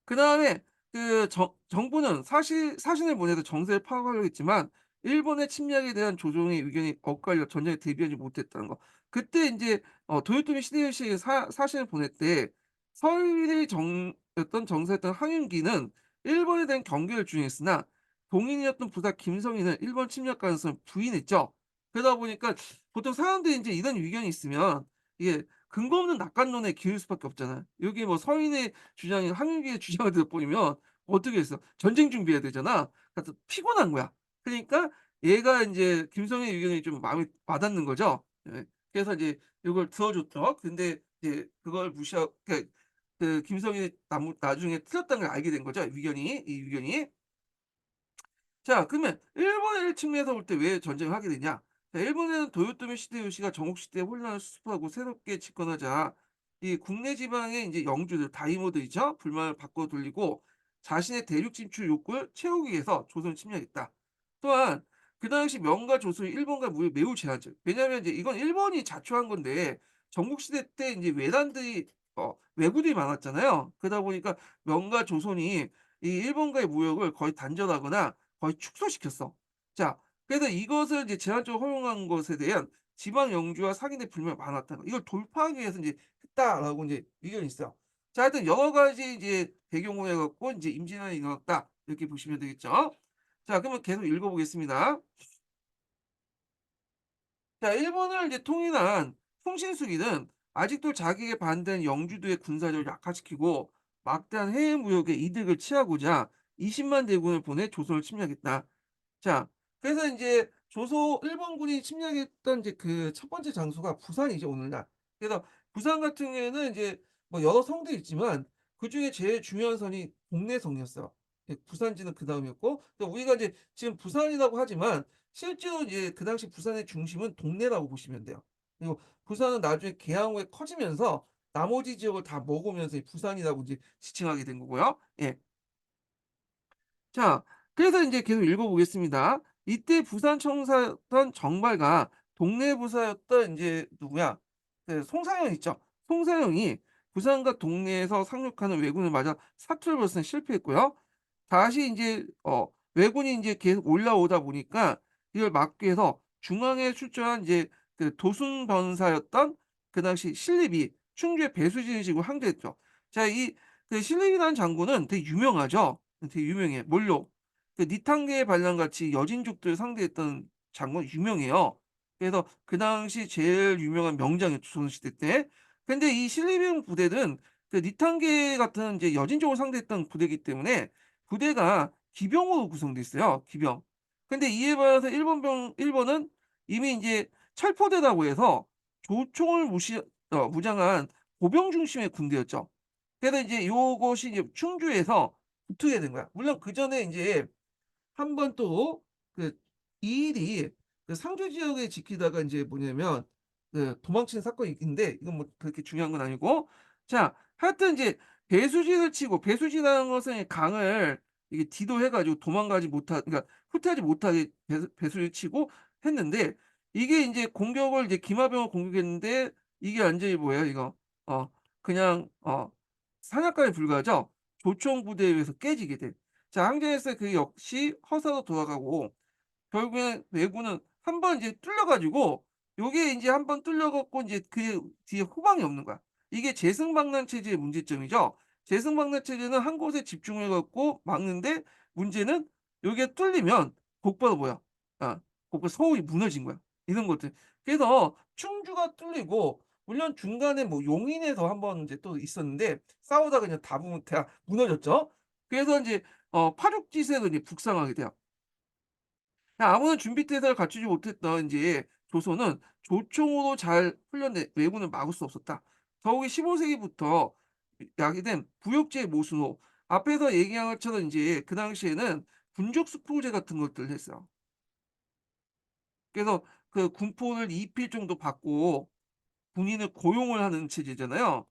그다음에 그 정부는 사신을 보내서 정세를 파악하려고 했지만 일본의 침략에 대한 조정의 의견이 엇갈려 전쟁에 대비하지 못했다는 거. 그때 인제 도요토미 히데요시에게 사신을 보낼 때 서일의 였던 정사였던 항윤기는 일본에 대한 경계를 주장했으나 동인이었던 부사 김성인은 일본 침략 가능성을 부인했죠. 그러다 보니까 보통 사람들이 인제 이런 의견이 있으면 이게 근거 없는 낙관론에 기울 수밖에 없잖아요. 여기 뭐 서인의 주장이 항일기의 주장을 들어버리면 어떻게 했어? 전쟁 준비해야 되잖아. 그래서 피곤한 거야. 그러니까 얘가 인제 김성의 의견이 좀 마음에 와닿는 거죠. 예. 그래서 이제 요걸 들어줬죠. 근데 이제 그걸 그 김성이 나중에 틀렸다는 걸 알게 된 거죠, 의견이, 이 의견이. 자, 그러면 일본의 측면에서 볼 때 왜 전쟁을 하게 되냐? 자, 일본에는 도요토미 히데요시가 전국 시대의 혼란을 수습하고 새롭게 집권하자 이 국내 지방의 이제 영주들 다이모들 있죠? 불만을 바꿔 돌리고 자신의 대륙 진출 욕구를 채우기 위해서 조선을 침략했다. 또한 그 당시 명과 조선이 일본과 무역 매우 제한적. 왜냐하면 이제 이건 일본이 자초한 건데 전국 시대 때 이제 외란들이 왜구들이 많았잖아요. 그러다 보니까 명과 조선이 이 일본과의 무역을 거의 단절하거나 거의 축소시켰어. 자, 그래서 이것을 이제 제한적으로 허용한 것에 대한 지방 영주와 상인의 불만이 많았다. 이걸 돌파하기 위해서 이제 했다라고 이제 의견이 있어요. 자, 하여튼 여러 가지 이제 배경으로 해 갖고 인제 임진왜란이 일어났다. 이렇게 보시면 되겠죠. 자, 그러면 계속 읽어 보겠습니다. 자, 일본을 이제 통일한 풍신수기는 아직도 자기에게 반대하는 영주도의 군사력을 약화시키고 막대한 해외 무역의 이득을 취하고자 20만 대군을 보내 조선을 침략했다. 자, 그래서 인제 일본군이 침략했던 이제 그 첫 번째 장소가 부산이죠, 오늘날. 그래서 부산 같은 경우에는 이제 뭐 여러 성들이 있지만 그중에 제일 중요한 선이 동래성이었어요. 예, 부산지는 그다음이었고, 또 우리가 이제 지금 부산이라고 하지만 실제로 이제 그 당시 부산의 중심은 동래라고 보시면 돼요. 그리고 부산은 나중에 개항 후에 커지면서 나머지 지역을 다 먹으면서 이 부산이라고 이제 지칭하게 된 거고요. 예. 자, 그래서 인제 계속 읽어 보겠습니다. 이때 부산 청사였던 정발과 동네 부사였던 인제 누구야? 그 송사영 있죠. 송사영이 부산과 동네에서 상륙하는 왜군을 맞아 사투를 벌이는 실패했고요. 다시 인제 왜군이 인제 계속 올라오다 보니까 이걸 막기 위해서 중앙에 출정한 이제 그 도순 번사였던 그 당시 신립이 충주의 배수진을 지고 항대했죠. 자, 이 그 신립이라는 장군은 되게 유명하죠. 되게 유명해. 뭘로? 그 니탕계의 반란같이 여진족들을 상대했던 장군 유명해요. 그래서 그 당시 제일 유명한 명장이었죠, 조선시대 때. 근데 이 신림용 부대는 그 니탕계 같은 이제 여진족을 상대했던 부대이기 때문에 부대가 기병으로 구성돼 있어요, 기병. 근데 이에 반해서 일본은 이미 인제 철포대라고 해서 조총을 무장한 보병 중심의 군대였죠. 그래서 이제 요것이 이제 충주에서 붙게 된 거야. 물론 그전에 인제 한 번 또 그 이일이 그 상주 지역에 지키다가 인제 뭐냐면 그 도망친 사건이 있는데 이건 뭐 그렇게 중요한 건 아니고, 자, 하여튼 인제 배수진을 치고, 배수진이라는 것은 이 강을 이게 디도해 가지고 그러니까 후퇴하지 못하게 배수를 치고 했는데, 이게 인제 공격을 이제 김하병을 공격했는데 이게 완전히 뭐예요 이거. 어 그냥 사냥감에 불과하죠. 조총 부대에 의해서 깨지게 돼. 자, 항쟁에서 그 역시 허사로 돌아가고 결국엔 왜군은 한 번 이제 뚫려 가지고 요게 인제 한 번 뚫려 갖고 인제 그 뒤에 후방이 없는 거야. 이게 제승방란 체제의 문제점이죠. 제승방란 체제는 한 곳에 집중해 갖고 막는데, 문제는 요게 뚫리면 곧바로 뭐야? 곧바로 서울이 무너진 거야. 이런 것들. 그래서 충주가 뚫리고, 물론 중간에 뭐 용인에서 한 번 인제 또 있었는데 싸우다가 그냥 다 무너졌죠. 그래서 인제 파죽지세로 이제 북상하게 돼요. 아무런 준비 태세를 갖추지 못했던 인제 조선은 조총으로 잘 훈련된 왜군을 막을 수 없었다. 더욱이 15 세기부터 야기된 부역제의 모순으로 앞에서 얘기한 것처럼 인제 그 당시에는 군족 스쿨제 같은 것들을 했어요. 그래서 그 군포를 2필 정도 받고 군인을 고용을 하는 체제잖아요.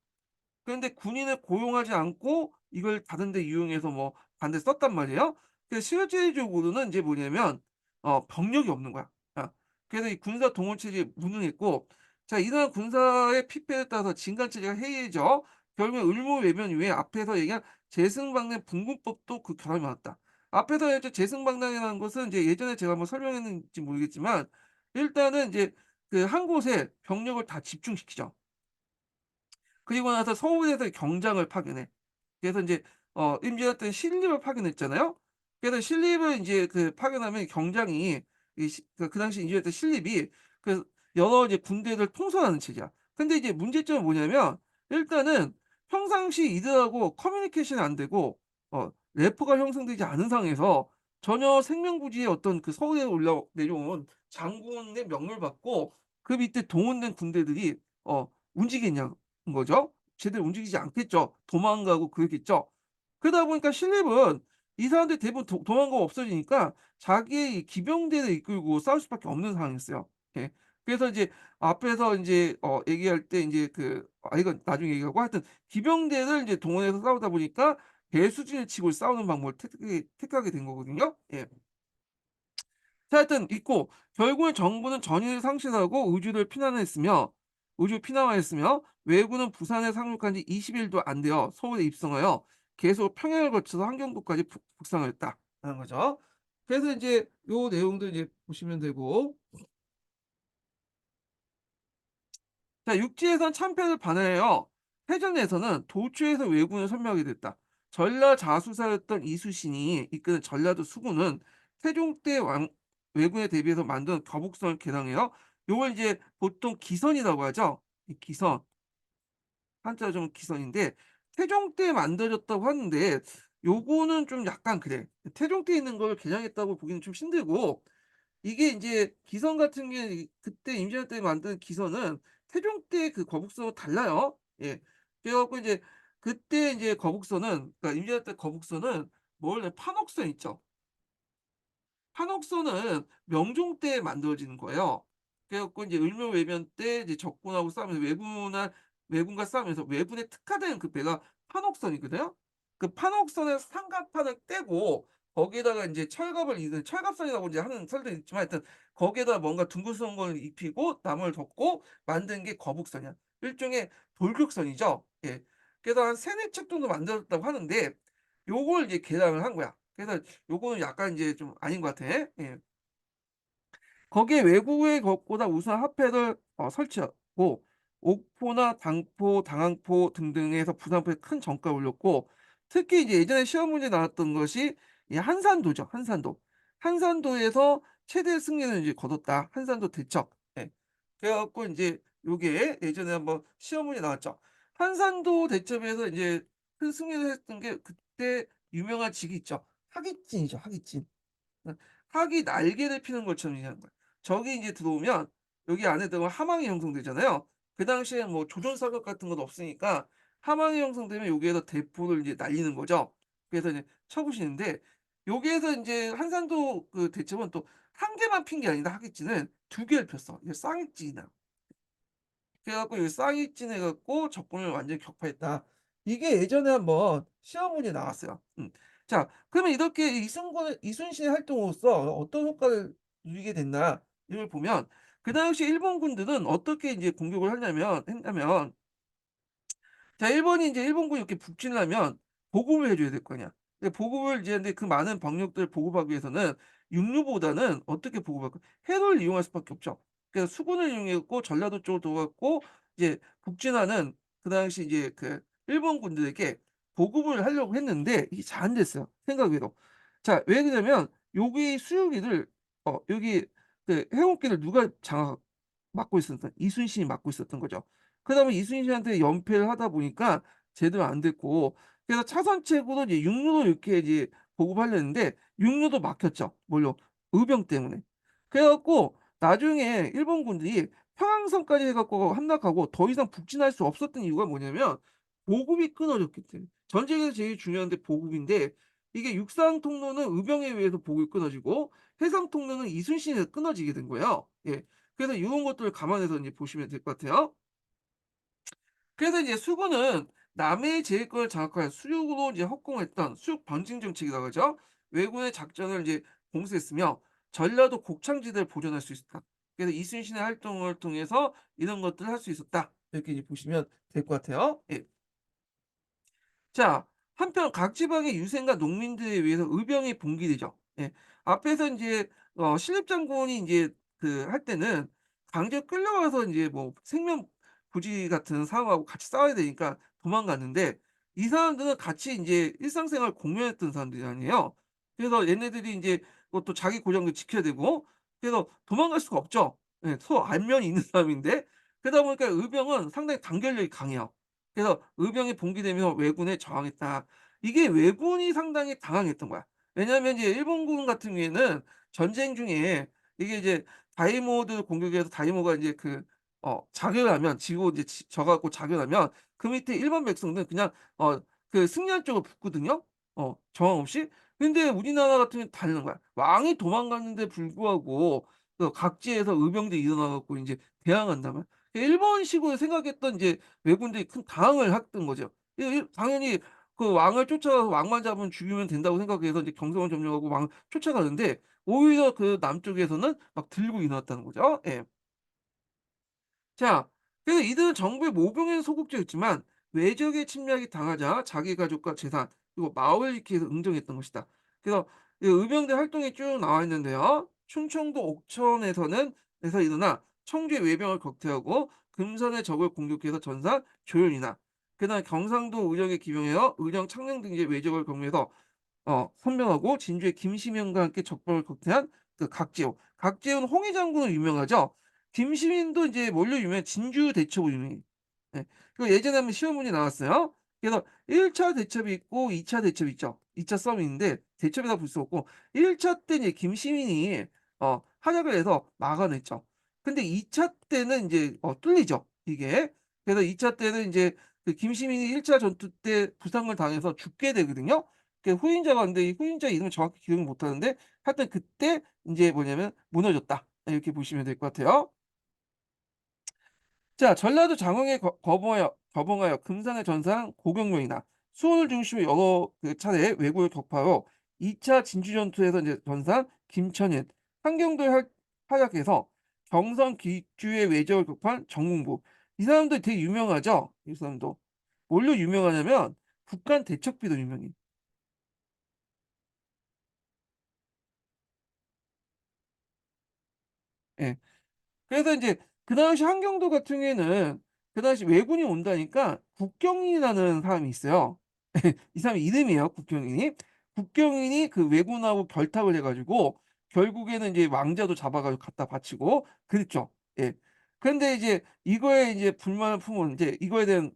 그런데 군인을 고용하지 않고 이걸 다른 데 이용해서 뭐 다른 데 썼단 말이에요. 실제적으로는 인제 뭐냐면 병력이 없는 거야. 그래서 이 군사 동원 체제에 무능했고, 자, 이러한 군사의 피폐에 따라서 진간체제가 해이해져 결국에 을모외변 이후에 앞에서 얘기한 제승방내 분군법도 그 결함이 많았다. 앞에서 얘기했죠. 제승방당이라는 것은 이제 예전에 제가 한번 설명했는지 모르겠지만 일단은 이제 그 한 곳에 병력을 다 집중시키죠. 그리고 나서 서울에서 경장을 파견해. 그래서 인제 임진왜란 때 신립을 파견했잖아요. 그래서 신립을 인제 그 파견하면 경장이 그 당시 임진왜란 때 신립이 그 여러 이제 군대를 통솔하는 체제야. 근데 이제 문제점은 뭐냐면 일단은 평상시 이들하고 커뮤니케이션이 안 되고 래퍼가 형성되지 않은 상황에서 전혀 생명부지의 어떤 그 서울에 올라 내려온 장군의 명령을 받고 그 밑에 동원된 군대들이 움직이냐는 거죠. 제대로 움직이지 않겠죠. 도망가고 그러겠죠. 그러다 보니까 신립은 이 사람들이 대부분 도망가고 없어지니까 자기의 이 기병대를 이끌고 싸울 수밖에 없는 상황이었어요. 예. 그래서 이제 앞에서 인제 얘기할 때 인제 이건 나중에 얘기하고 하여튼 기병대를 이제 동원해서 싸우다 보니까 배수진을 치고 싸우는 방법을 택하게 된 거거든요. 예. 자, 하여튼 있고 결국엔 정부는 전의를 상실하고 의주 피난하였으며 왜군은 부산에 상륙한 지 20 일도 안 되어 서울에 입성하여 계속 평양을 거쳐서 함경도까지 북상하였다라는 거죠. 그래서 인제 요 내용들 이제 보시면 되고 자, 육지에선 참패를 반해하여 해전에서는 도초에서 왜군을 섬멸하게 됐다. 전라자수사였던 이수신이 이끄는 전라도 수군은 태종 때 왜군에 대비해서 만든 거북선을 개량해요. 요걸 이제 보통 기선이라고 하죠. 이 기선, 한자로 좀 기선인데 태종 때 만들어졌다고 하는데 요거는 좀 약간 그래. 태종 때 있는 걸 개량했다고 보기는 좀 힘들고 이게 인제 기선 같은 게 그때 임진왜란 때 만든 기선은 태종 때 그 거북선하고 달라요. 예. 그래 갖고 이제 그때 인제 거북선은 그러니까 임진왜란 때 거북선은 판옥선 있죠. 판옥선은 명종 때 만들어지는 거예요. 그래 갖고 인제 을묘외변 때 이제 적군하고 싸우면서 왜군과 싸우면서 왜군에 특화된 그 배가 판옥선이거든요. 그 판옥선의 상갑판을 떼고 거기에다가 인제 철갑을 이는 철갑선이라고 이제 하는 설도 있지만 하여튼 거기에다가 뭔가 둥글스러운 걸 입히고 나무를 덮고 만든 게 거북선이야. 일종의 돌격선이죠. 예. 그래서 한 3-4 척 정도 만들었다고 하는데 요걸 이제 개량을 한 거야. 그래서 요거는 약간 인제 좀 아닌 것 같아. 예. 거기에 외국의 것보다 우수한 화폐를 설치하고 옥포나 당포, 당항포 등등에서 부산포에 큰 정가를 올렸고 특히 이제 예전에 시험 문제에 나왔던 것이 이 한산도죠, 한산도. 한산도에서 최대 승리를 이제 거뒀다. 한산도 대첩. 예. 그래 갖고 인제 요게 예전에 한번 시험 문제 나왔죠. 한산도 대첩에서 이제 큰 승리를 했던 게 그때 유명한 직이 있죠. 하깃진이죠, 하깃진. 어 학이 날개를 피는 것처럼 얘기하는 거야. 적이 인제 들어오면 여기 안에 들어가면 함항이 형성되잖아요. 그 당시에 뭐 조준 사격 같은 건 없으니까 함항이 형성되면 여기에다 대포를 이제 날리는 거죠. 그래서 이제 쳐 부시는데 여기에서 인제 한산도 그 대첩은 또 한 개만 핀 게 아니라 하깃진은 두 개를 폈어. 이게 쌍익진이다. 그래 갖고 이 쌍익진해 갖고 적군을 완전히 격파했다. 이게 예전에 한번 시험 문제 나왔어요. 자, 그러면 이렇게 이순신의 활동으로서 어떤 효과를 누리게 됐나 이걸 보면 그 당시 일본 군들은 어떻게 인제 공격을 했냐면 자, 일본이 인제 일본군이 이렇게 북진을 하면 보급을 해 줘야 될 거 아니야. 근데 보급을 이제 근데 그 많은 병력들을 보급하기 위해서는 육로보다는 어떻게 보급할까? 해로를 이용할 수밖에 없죠. 그래서 수군을 이용했고 전라도 쪽으로 들어갔고 이제 북진하는 그 당시 이제 그 일본 군들에게 보급을 하려고 했는데 이게 잘 안 됐어요, 생각외로. 자, 왜 그러냐면 여기 수유기를 여기 그 해운길을 누가 맡고 있었던 이순신이 맡고 있었던 거죠. 그러다 보니 이순신한테 연패를 하다 보니까 제대로 안 됐고 그래서 차선책으로 이제 육로로 이렇게 이제 보급하려 했는데 육로도 막혔죠. 뭘로? 의병 때문에. 그래 갖고 나중에 일본군들이 평항선까지 해 갖고 함락하고 더 이상 북진할 수 없었던 이유가 뭐냐면 보급이 끊어졌기 때문에. 전쟁에서 제일 중요한 게 보급인데 이게 육상 통로는 의병에 의해서 보급이 끊어지고 해상 통로는 이순신에 서 끊어지게 된 거예요. 예. 그래서 요런 것들을 감안해서 인제 보시면 될 것 같아요. 그래서 이제 수군은 남해의 제해권을 장악하여 수륙으로 이제 허공했던 수륙 번징 정책이라고 하죠. 왜군의 작전을 이제 공수했으며 전라도 곡창지대를 보존할 수 있었다. 그래서 이순신의 활동을 통해서 이런 것들을 할 수 있었다. 이렇게 이제 보시면 될 것 같아요. 예. 자, 한편 각 지방의 유생과 농민들에 의해서 의병이 봉기되죠. 예. 앞에서 인제 신입장군이 인제 할 때는 강제 끌려가서 인제 뭐 생명 부지 같은 상황하고 같이 싸워야 되니까 도망갔는데, 이 사람들은 같이 인제 일상생활을 공유했던 사람들이 아니에요. 그래서 얘네들이 인제 또 자기 고장도 지켜야 되고, 그래서 도망갈 수가 없죠. 예. 서로 안면이 있는 사람인데, 그러다 보니까 의병은 상당히 단결력이 강해요. 그래서 의병이 봉기되면서 왜군에 저항했다. 이게 왜군이 상당히 당황했던 거야. 왜냐하면 이제 일본군 같은 경우에는 전쟁 중에 이게 이제 다이모들 공격해서 다이모가 이제 자결하면 지고 이제 져 갖고 자결하면 그 밑에 일반 백성들은 그냥 승리한 쪽으로 붙거든요, 저항 없이. 근데 우리나라 같은 경우는 다른 거야. 왕이 도망갔는데 불구하고 각지에서 의병들이 일어나 갖고 인제 대항한다면, 일본식으로 생각했던 이제 왜군들이 큰 당황을 했던 거죠. 당연히 그 왕을 쫓아가서 왕만 잡으면 죽이면 된다고 생각해서 이제 경성을 점령하고 왕을 쫓아가는데, 오히려 그 남쪽에서는 막 들고 일어났다는 거죠. 예. 자, 그래서 이들은 정부의 모병에 소극적이었지만 외적의 침략이 당하자 자기 가족과 재산 그리고 마을을 지키기 위해서 응정했던 것이다. 그래서 이 의병대 활동이 쭉 나와 있는데요. 충청도 옥천에서는 일어나 청주의 외병을 격퇴하고 금산의 적을 공격해서 전사 조연이나, 그다음 경상도 의령에 기병하여 의령 창녕 등지의 외적을 경유해서 선명하고 진주의 김시명과 함께 적병을 격퇴한 그 각지요. 각지는 홍해 장군으로 유명하죠. 김시민도 이제 뭘로 유명해? 진주 대첩으로 유명해. 예. 그 예전에 한번 시험 문제 나왔어요. 그래서 1차 대첩이 있고 2차 대첩이 있죠. 2차 싸움이 있는데 대첩이라고 볼 수 없고, 1차 때 이제 김시민이 활약을 해서 막아냈죠. 근데 2차 때는 인제 뚫리죠, 이게. 그래서 2차 때는 인제 그 김시민이 1차 전투 때 부상을 당해서 죽게 되거든요. 그 후임자가 있는데 이 후임자 이름을 정확히 기억을 못 하는데, 하여튼 그때 인제 뭐냐면 무너졌다. 이렇게 보시면 될 것 같아요. 자, 전라도 장흥에 거봉하여 금산의 전상 고경명이나 수원을 중심으로 여러 차례 왜구를 격파하고 2차 진주전투에서 이제 전사 김천인, 한경도에 활약해서 경성 기주의 외적을 격파한 정문부. 이 사람들 되게 유명하죠? 이 사람도. 뭘로 유명하냐면 북한 대척비로 유명해. 예. 그래서 인제 그 당시 한경도 같은 경우에는 그 당시 왜군이 온다니까 국경인이라는 사람이 있어요. 이 사람 이름이에요, 국경인이. 국경인이 그 왜군하고 결탁을 해 가지고 결국에는 이제 왕자도 잡아 가지고 갖다 바치고 그랬죠. 예. 그런데 이제 이거에 이제 불만을 품은 인제 이거에 대한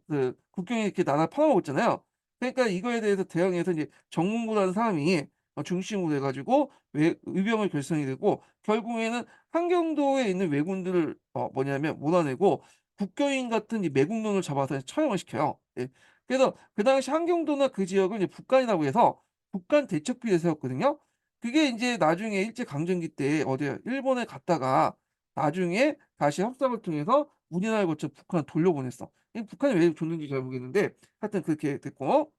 국경이 이렇게 나라 팔아먹었잖아요 그러니까 이거에 대해서 대항해서 이제 정문구라는 사람이 중심으로 해 가지고 의병을 결성이 되고, 결국에는 한경도에 있는 왜군들을 뭐냐면 몰아내고 국교인 같은 이 매국노를 잡아서 처형을 시켜요. 예. 그래서 그 당시 한경도나 그 지역을 이제 북간이라고 해서 북간 대척비를 세웠거든요. 그게 인제 나중에 일제 강점기 때 어디에 일본에 갔다가 나중에 다시 협상을 통해서 우리나라를 거쳐 북한을 돌려보냈어. 이 북한이 왜 줬는지 잘 모르겠는데 하여튼 그렇게 됐고,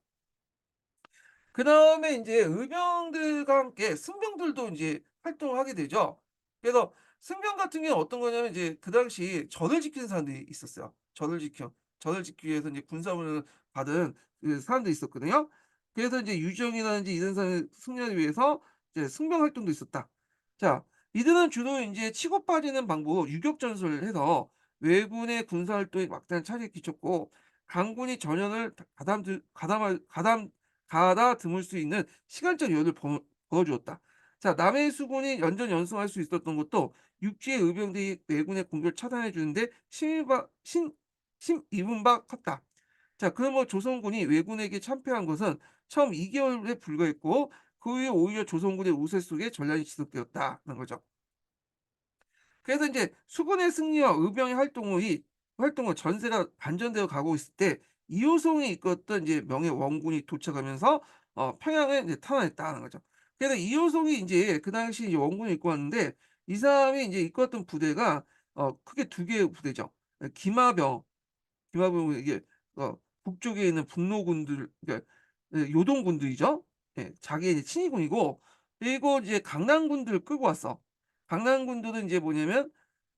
그다음에 인제 의병들과 함께 승병들도 인제 활동을 하게 되죠. 그래서 승병 같은 경우는 어떤 거냐면 이제 그 당시 전을 지키는 사람들이 있었어요. 전을 지키기 위해서 인제 군사훈련을 받은 그 사람들이 있었거든요. 그래서 인제 유정이라든지 이런 사람의 승리하기 위해서 이제 승병 활동도 있었다. 자, 이들은 주로 인제 치고 빠지는 방법으로 유격 전술을 해서 왜군의 군사 활동에 막대한 차질을 끼쳤고, 강군이 전열을 가다듬을 수 있는 시간적 여유를 벌어 주었다. 자, 남해 수군이 연전연승할 수 있었던 것도 육지의 의병들이 왜군의 공격을 차단해 주는데 힘입은 바 컸다. 자, 그러면 조선군이 왜군에게 참패한 것은 처음 2 개월에 불과했고, 그 후에 오히려 조선군의 우세 속에 전란이 지속되었다는 거죠. 그래서 인제 수군의 승리와 의병의 활동은 전세가 반전되어 가고 있을 때 이호송이 이끌었던 이제 명의 원군이 도착하면서 평양을 이제 탈환했다는 거죠. 그래서 이호송이 인제 그 당시 이제 원군을 이끌었는데, 이 사람이 인제 이끌었던 부대가 크게 두 개의 부대죠. 기마병은 이게 북쪽에 있는 북로군들, 그러니까 요동군들이죠. 예. 자기의 이제 친위군이고, 그리고 이제 강남군들을 끌고 왔어. 강남군들은 인제 뭐냐면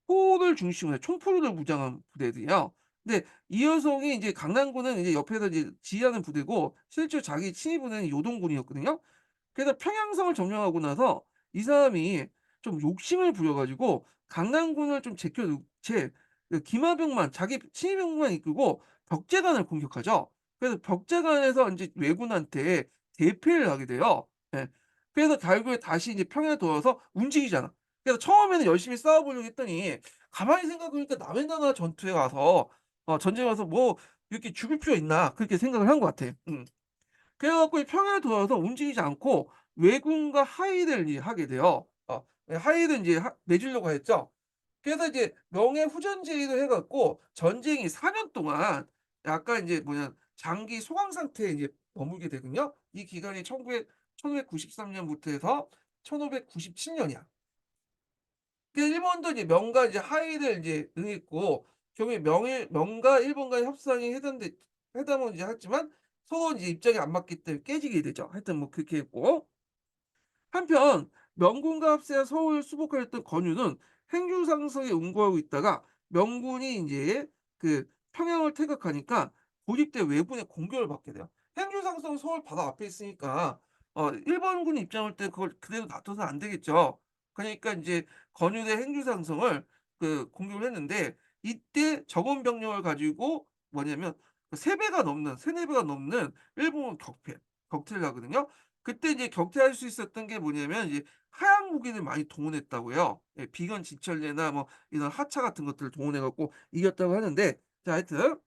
포를 중심으로 해 총포를 무장한 부대들이에요. 근데 이여성이 이제 강남군은 이제 옆에서 이제 지휘하는 부대고 실제로 자기 친위부대는 요동군이었거든요. 그래서 평양성을 점령하고 나서 이 사람이 좀 욕심을 부려 가지고 강남군을 좀 제껴 놓 채 그 김하병만 자기 친위병만 이끌고 벽제관을 공격하죠. 그래서 벽제관에서 인제 왜군한테 대패를 하게 돼요. 예. 그래서 결국에 다시 이제 평양에 돌아와서 움직이잖아. 그래서 처음에는 열심히 싸워 보려고 했더니 가만히 생각해 보니까 '남의 나라 전투에 가서 전쟁에 가서 뭐 이렇게 죽을 필요 있나.' 그렇게 생각을 한 것 같아. 그래 갖고 이 평양에 돌아와서 움직이지 않고 왜군과 하의를 이제 하게 돼요. 하의를 인제 맺으려고 했죠. 그래서 이제 명예후전제의도 해 갖고 전쟁이 4년 동안 약간 인제 장기 소강 상태에 이제 머물게 되거든요. 이 기간이 1593 년부터 해서 1597 년이야. 일본도 이제 명과 이제 하의를 이제 응했고 결국에 명과 일본과의 협상이 회담은 이제 했지만 서로 이제 입장이 안 맞기 때문에 깨지게 되죠. 하여튼 뭐 그렇게 했고 한편 명군과 합세해 서울 수복하였던 권유는 행주상성에 응고하고 있다가 명군이 인제 그 평양을 퇴각하니까 고립돼 왜군의 공격을 받게 돼요. 행주상성은 서울 바로 앞에 있으니까 일본군 입장일 때 그걸 그대로 놔둬서는 안 되겠죠. 그러니까 인제 권유대 행주상성을 공격을 했는데 이때 적은 병력을 가지고 뭐냐면 그 3 배가 넘는 3-4 배가 넘는 일본군 격퇴를 하거든요. 그때 이제 격퇴할 수 있었던 게 뭐냐면 이제 하약 무기를 많이 동원했다고 해요. 예 비건 지천례나 뭐 이런 하차 같은 것들을 동원해 갖고 이겼다고 하는데 자 하여튼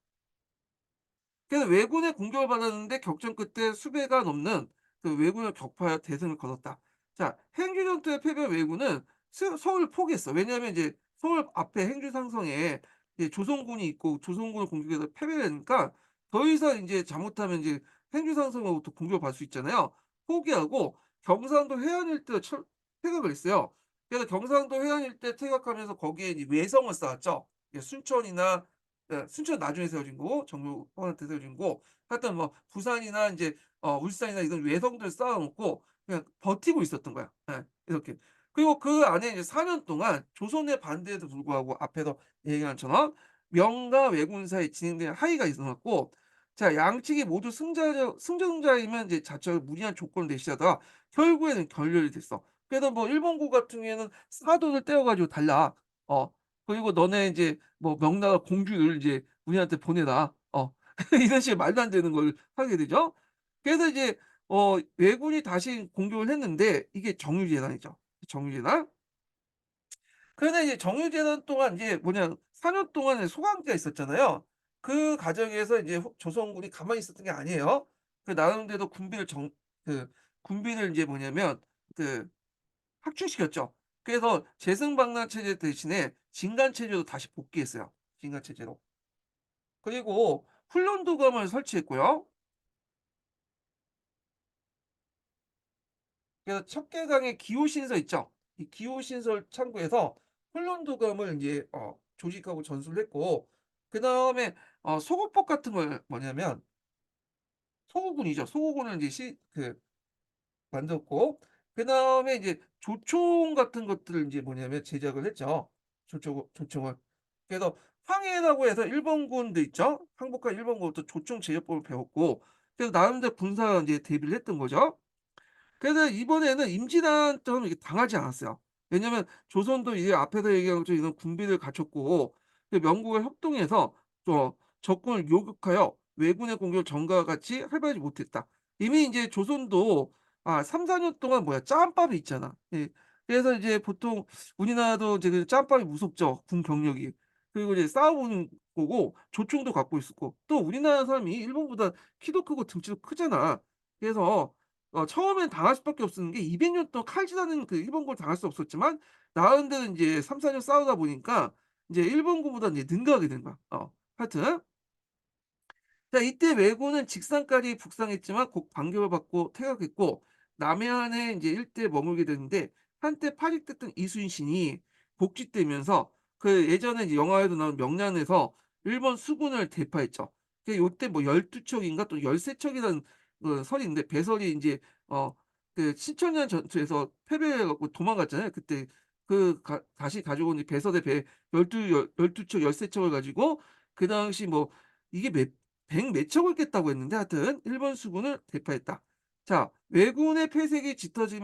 그래서 왜군의 공격을 받았는데 격전 끝에 수배가 넘는 왜군을 격파하여 대승을 거뒀다. 자 행주 전투에 패배한 왜군은 서울을 포기했어. 왜냐하면 이제 서울 앞에 행주 상성에 이제 조선군이 있고 조선군을 공격해서 패배를 하니까 더 이상 인제 잘못하면 이제 행주 상성으로부터 공격을 받을 수 있잖아요. 포기하고 경상도 해안 일대로 퇴각을 했어요. 그래서 경상도 해안 일대 퇴각하면서 거기에 이제 외성을 쌓았죠. 순천이나 순천은 나중에 세워진 거고 정교원한테 세워진 거고 하여튼 뭐 부산이나 인제 울산이나 이런 외성들을 쌓아 놓고 그냥 버티고 있었던 거야. 예 이렇게. 그리고 그 안에 이제 4년 동안 조선의 반대에도 불구하고 앞에서 얘기한 것처럼 명과 왜군 사이에 진행된 합의가 있었고 자 양측이 모두 승전자이면 이제 자처를 무리한 조건을 내시하다가 결국에는 결렬이 됐어. 그래서 뭐 일본군 같은 경우에는 사돈을 떼어 가지고 달라. 어 그리고 "너네 인제 뭐 명나라 공주를 이제 우리한테 보내라." 이런 식의 말도 안 되는 걸 하게 되죠. 그래서 이제 왜군이 다시 공격을 했는데 이게 정유재단이죠. 정유재단. 그런데 이제 정유재단 동안 이제 4년 동안의 소강기가 있었잖아요. 그 과정에서 이제 조선군이 가만히 있었던 게 아니에요. 나름대로 그 군비를 인제 그 확충시켰죠. 그래서 재승방란 체제 대신에 진간 체제로 다시 복귀했어요. 진간 체제로. 그리고 훈련도감을 설치했고요. 그래서 척계강의 기호신서 있죠. 이 기호신서를 참고해서 훈련도감을 인제 조직하고 전술을 했고 그다음에 소고법 같은 걸 소고군이죠. 소고군을 이제 만들었고 그다음에 이제 조총 같은 것들을 인제 제작을 했죠. 조총을. 그래서 황해라고 해서 일본군도 있죠. 항복한 일본군부터 조총 제조법을 배웠고 그래서 나름대로 군사 인제 대비를 했던 거죠. 그래서 이번에는 임진왜란처럼 이렇게 당하지 않았어요. 왜냐면 조선도 이제 앞에서 얘기한 것처럼 이런 군비를 갖췄고 명국과 협동해서 적군을 요격하여 왜군의 공격을 전과 같이 활발하지 못했다. 이미 인제 조선도 3-4년 동안 짬밥이 있잖아. 예. 그래서 이제 보통 우리나라도 이제 짬밥이 무섭죠, 군 경력이. 그리고 이제 싸워보는 거고 조총도 갖고 있었고 또 우리나라 사람이 일본보다 키도 크고 등치도 크잖아. 그래서 처음엔 당할 수밖에 없었는 게 200년 동안 칼질하는 일본군을 당할 수 없었지만 나름대로 인제 3-4년 싸우다 보니까 인제 일본군보다 이제 능가하게 된 거야. 하여튼 자 이때 왜군은 직상까지 북상했지만 곧 반격을 받고 퇴각했고 남해안에 인제 일대에 머물게 되는데 한때 파직됐던 이순신이 복직되면서 예전에 이제 영화에도 나온 명량에서 일본 수군을 대파했죠. 요때 뭐 12 척인가 또 13 척이라는 설이 있는데 배설이 인제 어 신천년 전투에서 패배해 갖고 도망갔잖아요. 그때 다시 가지고 온 이 배설의 배 12척 13 척을 가지고 그 당시 뭐 이게 몇 백 몇 척을 깼다고 했는데 하여튼 일본 수군을 대파했다. 자, 왜군의 패색이 짙어져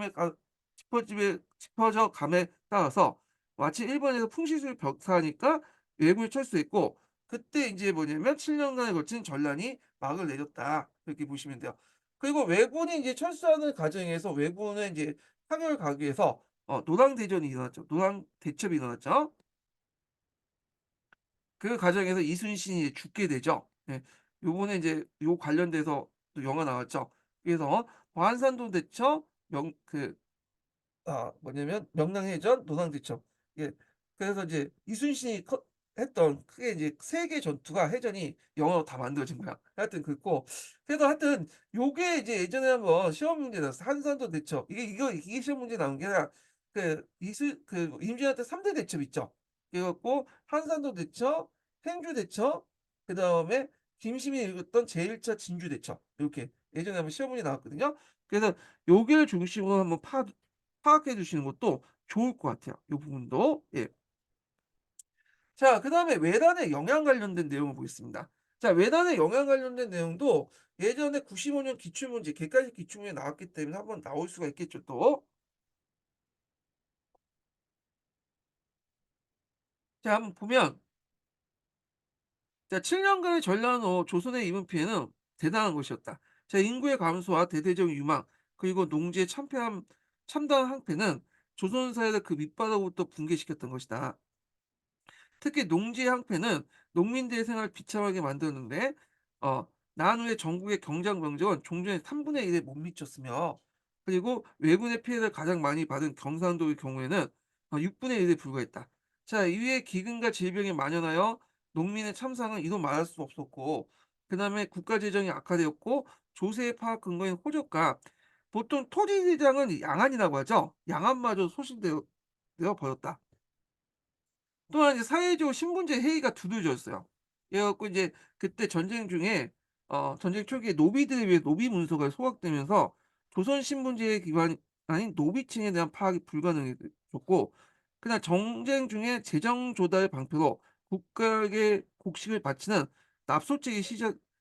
감에 따라서 마치 일본에서 풍시수를 벽사하니까 왜군이 철수했고, 그때 인제 뭐냐면 7 년간에 걸친 전란이 막을 내렸다. 그렇게 보시면 돼요. 그리고 왜군이 인제 철수하는 과정에서 왜군은 인제 타결을 가기 위해서 노당대전이 일어났죠. 노당대첩이 일어났죠. 그 과정에서 이순신이 죽게 되죠. 예. 요번에 인제 요 관련돼서 또 영화 나왔죠. 그래서 관산도 대첩 명그 뭐냐면 명량해전, 노당대첩. 예. 그래서 이제 이순신이 했던 크게 이제 세 개 전투가 해전이 영화로 다 만들어진 거야. 하여튼 그렇고, 그래서 하여튼 요게 이제 예전에 한번 시험 문제 나왔어. 한산도 대첩. 이게 시험 문제 나온 게 아니라 임진왜란 때 3대 대첩 있죠. 그래 갖고 한산도 대첩, 행주 대첩, 그다음에 김시민이 읽었던 제1차 진주 대첩. 요렇게 예전에 한번 시험 문제 나왔거든요. 그래서 요길 중심으로 한번 파악해 주시는 것도 좋을 것 같아요, 요 부분도. 예. 자, 그다음에 외단의 영양 관련된 내용을 보겠습니다. 자, 외단의 영양 관련된 내용도 예전에 95년 기출문제, 객관식 기출문제에 나왔기 때문에 한번 나올 수가 있겠죠 또. 자, 한번 보면, 자, 7 년간의 전란 후 조선에 입은 피해는 대단한 것이었다. 자, 인구의 감소와 대대적 유망, 그리고 농지의 참담한 항패는 조선 사회를 그 밑바닥부터 붕괴시켰던 것이다. 특히 농지의 항패는 농민들의 생활을 비참하게 만들었는데, 어 난 후에 전국의 경장 병력은 종전의 3분의 1에 못 미쳤으며, 그리고 왜군의 피해를 가장 많이 받은 경상도의 경우에는 6분의 1에 불과했다. 자, 이후에 기근과 질병이 만연하여 농민의 참상은 이루 말할 수 없었고, 그다음에 국가 재정이 악화되었고, 조세의 파악 근거인 호적과 보통 토지대장은 양안이라고 하죠. 양안마저 소실되어 버렸다. 또한 이제 사회적 신분제 해이가 두드러졌어요. 그래 갖고 이제 그때 전쟁 중에 전쟁 초기에 노비들에 위해 노비 문서가 소각되면서 조선 신분제의 기관 아닌 노비층에 대한 파악이 불가능해졌고, 그다음 정쟁 중에 재정 조달 방패로 국가에게 곡식을 바치는 납소책이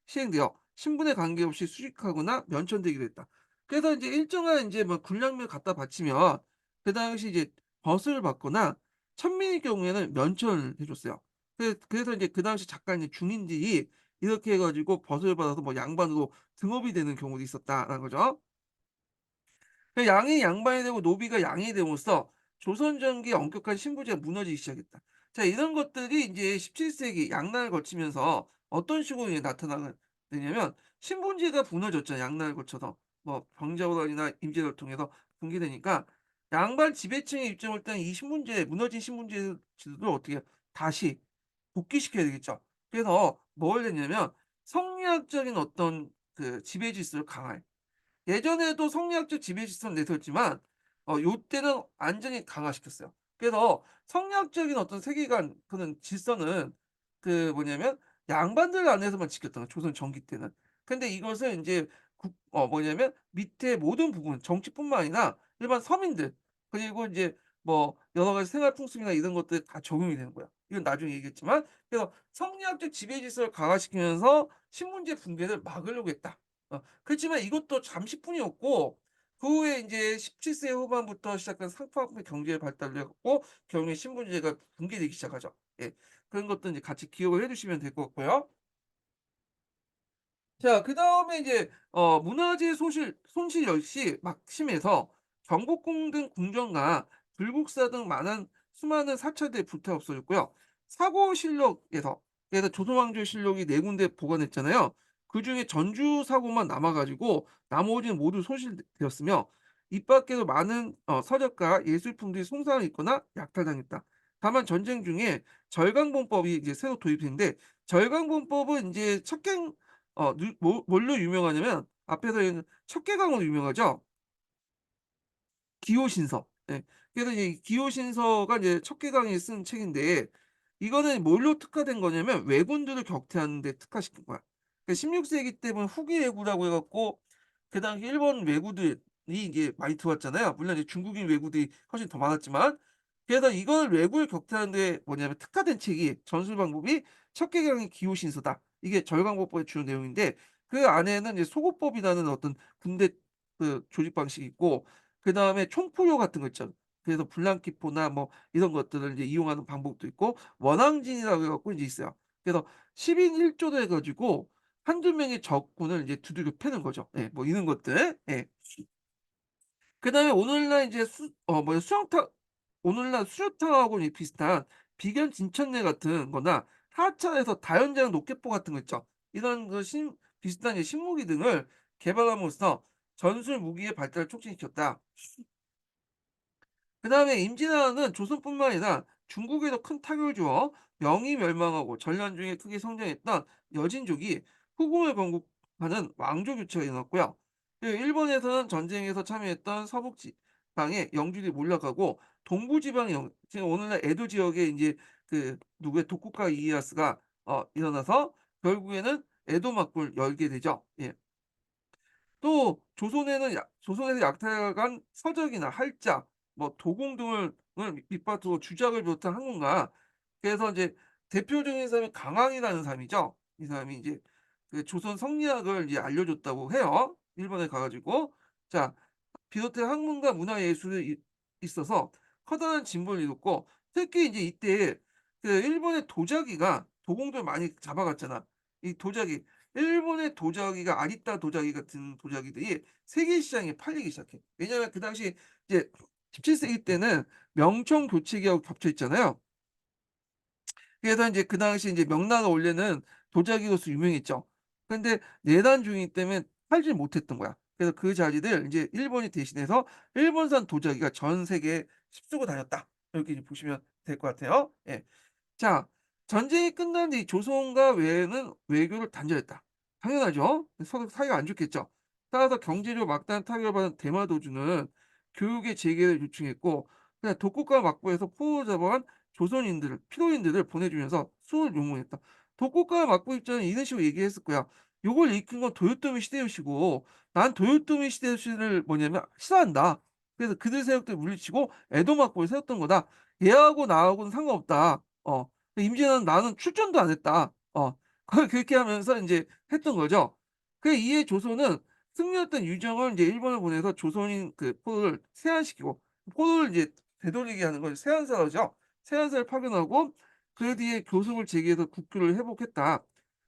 시행되어 신분에 관계없이 수식하거나 면천되기도 했다. 그래서 이제 일정한 인제 뭐 군량미를 갖다 바치면 그 당시 이제 벗을 받거나 천민의 경우에는 면천을 해 줬어요. 그래서 이제 그 당시 잠깐 이제 중인들이 이렇게 해 가지고 벗을 받아서 뭐 양반으로 등업이 되는 경우도 있었다라는 거죠. 양이 양반이 되고 노비가 양이 됨으로써 조선 전기의 엄격한 신분제가 무너지기 시작했다. 자, 이런 것들이 인제 17 세기 양날을 거치면서 어떤 식으로 이게 나타나느냐면, 신분제가 무너졌잖아요, 양날을 거쳐서. 뭐 병자호란이나 임진왜란을 통해서 붕괴되니까 양반 지배층의 입장을 딴 이 신분제, 무너진 신분제 제도를 어떻게 다시 복귀시켜야 되겠죠. 그래서 뭘 했냐면 성리학적인 어떤 그 지배 질서를 강화해. 예전에도 성리학적 지배 질서는 내세웠지만 요때는 완전히 강화시켰어요. 그래서 성리학적인 어떤 세계관, 그런 질서는 뭐냐면 양반들 안에서만 지켰던 거예요, 조선 전기 때는. 근데 이것을 인제 뭐냐면 밑에 모든 부분, 정치뿐만 아니라 일반 서민들, 그리고 인제 뭐 여러 가지 생활 풍습이나 이런 것들이 다 적용이 되는 거야. 이건 나중에 얘기했지만, 그래서 성리학적 지배 질서를 강화시키면서 신분제 붕괴를 막으려고 했다. 그렇지만 이것도 잠시뿐이었고, 그 후에 인제 17세 후반부터 시작한 상업화의 경제 발달을 해 갖고 결국에 신분제가 붕괴되기 시작하죠. 예. 그런 것도 인제 같이 기억을 해 두시면 될 것 같고요. 자, 그다음에 이제 문화재 소실 손실 역시 막심해서 경복궁 등 궁전과 불국사 등 수많은 사찰들이 불타 없어졌고요. 사고실록에서, 그래서 조선왕조실록이 4 군데 보관했잖아요. 그중에 전주 사고만 남아 가지고 나머지는 모두 소실되었으며, 이 밖에도 많은 서적과 예술품들이 손상을 입거나 약탈당했다. 다만 전쟁 중에 절강봉법이 이제 새로 도입됐는데, 절강봉법은 인제 척경 누 뭐 뭘로 유명하냐면 앞에서 얘는 척계강으로 유명하죠. 기호신서. 예. 그래서 이 기호신서가 이제 척계강이 쓴 책인데, 이거는 뭘로 특화된 거냐면 왜군들을 격퇴하는 데 특화시킨 거야. 그 16 세기 때면 후기 왜구라고 해 갖고 그 당시 일본 왜구들이 이제 많이 들어왔잖아요. 물론 이제 중국인 왜구들이 훨씬 더 많았지만, 그래서 이걸 왜구에 격퇴하는 데 뭐냐면 특화된 책이 전술 방법이 척계강의 기호신서다. 이게 절강법보의 주요 내용인데 그 안에는 이제 소고법이라는 어떤 군대 그 조직 방식이 있고 그다음에 총포효 같은 거 있죠. 그래서 불량기포나 뭐 이런 것들을 이제 이용하는 방법도 있고 원항진이라고 해 갖고 이제 있어요. 그래서 10인 1 조로 해 가지고 한두 명의 적군을 이제 두들겨 패는 거죠. 예 뭐 이런 것들. 예. 그다음에 오늘날 이제 뭐야 수영탑 오늘날 수영탑하고 이 비슷한 비견 진천내 같은 거나 하차에서 다연장 로켓포 같은 거 있죠. 이런 그 비슷한 이제 신무기 등을 개발함으로써 전술 무기의 발달을 촉진시켰다. 그다음에 임진왜란은 조선뿐만 아니라 중국에도 큰 타격을 주어 명이 멸망하고 전란 중에 크게 성장했던 여진족이 후금을 건국하는 왕조 교체가 일어났고요. 그리고 일본에서는 전쟁에서 참여했던 서북 지방의 영주들이 몰락하고 동부 지방 지금 오늘날 에도 지역에 이제 그 누구의 도쿠가와 이에야스가 일어나서 결국에는 에도 막부를 열게 되죠. 예. 또 조선에서 약탈한 서적이나 할자, 뭐 도공 등을 밑바탕으로 주작을 비롯한 학문가 그래서 이제 대표적인 사람이 강황이라는 사람이죠. 이 사람이 이제 그 조선 성리학을 이제 알려줬다고 해요. 일본에 가 가지고. 자 비롯해 학문과 문화예술에 있어서 커다란 진보를 이뤘고 특히 이제 이때 그 일본의 도자기가 도공들 많이 잡아갔잖아. 이 도자기 일본의 도자기가 아리따 도자기 같은 도자기들이 세계 시장에 팔리기 시작해. 왜냐하면 그 당시 이제 17 세기 때는 명청 교체기하고 겹쳐 있잖아요. 그래서 인제 그 당시 인제 명나라 원래는 도자기로서 유명했죠. 근데 내란 중이기 때문에 팔질 못했던 거야. 그래서 그 자리를 인제 일본이 대신해서 일본산 도자기가 전 세계에 휩쓰고 다녔다. 이렇게 이제 보시면 될 것 같아요. 예. 자 전쟁이 끝난 뒤 조선과 외에는 외교를 단절했다. 당연하죠. 서로 사이가 안 좋겠죠. 따라서 경제적으로 막다른 타격을 받은 대마도주는 교육의 재개를 요청했고 그냥 독국가 막부에서 포로를 잡아간 조선인들을 피로인들을 보내주면서 수호를 요청했다. 독국가 막부 입장은 이런 식으로 얘기했을 거야. 요걸 이끈 건 도요토미 히데요시고 난 도요토미 히데요시를 뭐냐면 싫어한다. 그래서 그들 세력들 물리치고 에도 막부를 세웠던 거다. 얘하고 나하고는 상관없다. 임진왜란 나는 출전도 안 했다. 그걸 그렇게 하면서 인제 했던 거죠. 그에 이에 조선은 승리했던 유정을 인제 일본에 보내서 조선인 그 포로를 세안시키고 포로를 이제 되돌리게 하는 걸 세안사죠. 세안사를 파견하고 그 뒤에 교섭을 재개해서 국교를 회복했다.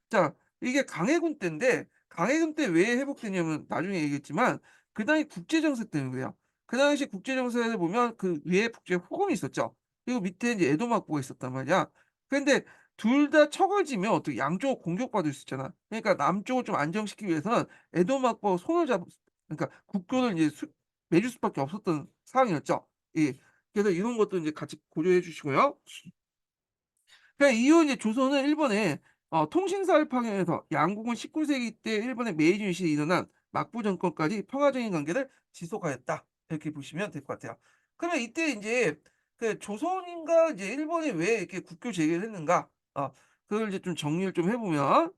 자 이게 강해군 때인데 강해군 때 왜 회복됐냐면 나중에 얘기했지만 그 당시 국제 정세 때문에 그래요. 그 당시 국제 정세를 보면 그 위에 북쪽에 호금이 있었죠. 그리고 밑에 이제 에도막부가 있었단 말이야. 근데 둘 다 척을 지면 어떻게 양쪽으로 공격받을 수 있잖아. 그러니까 남쪽을 좀 안정시키기 위해서는 에도막부하고 손을 그러니까 국교를 이제 맺을 수밖에 없었던 상황이었죠. 예. 그래서 이런 것도 인제 같이 고려해 주시고요. 이후 이제 조선은 일본에 통신사를 파견해서 양국은 19 세기 때 일본의 메이지 유신이 일어난 막부 정권까지 평화적인 관계를 지속하였다. 이렇게 보시면 될 것 같아요. 그러면 이때 인제 그 조선인과 이제 일본이 왜 이렇게 국교 재개를 했는가? 그걸 이제 좀 정리를 좀 해 보면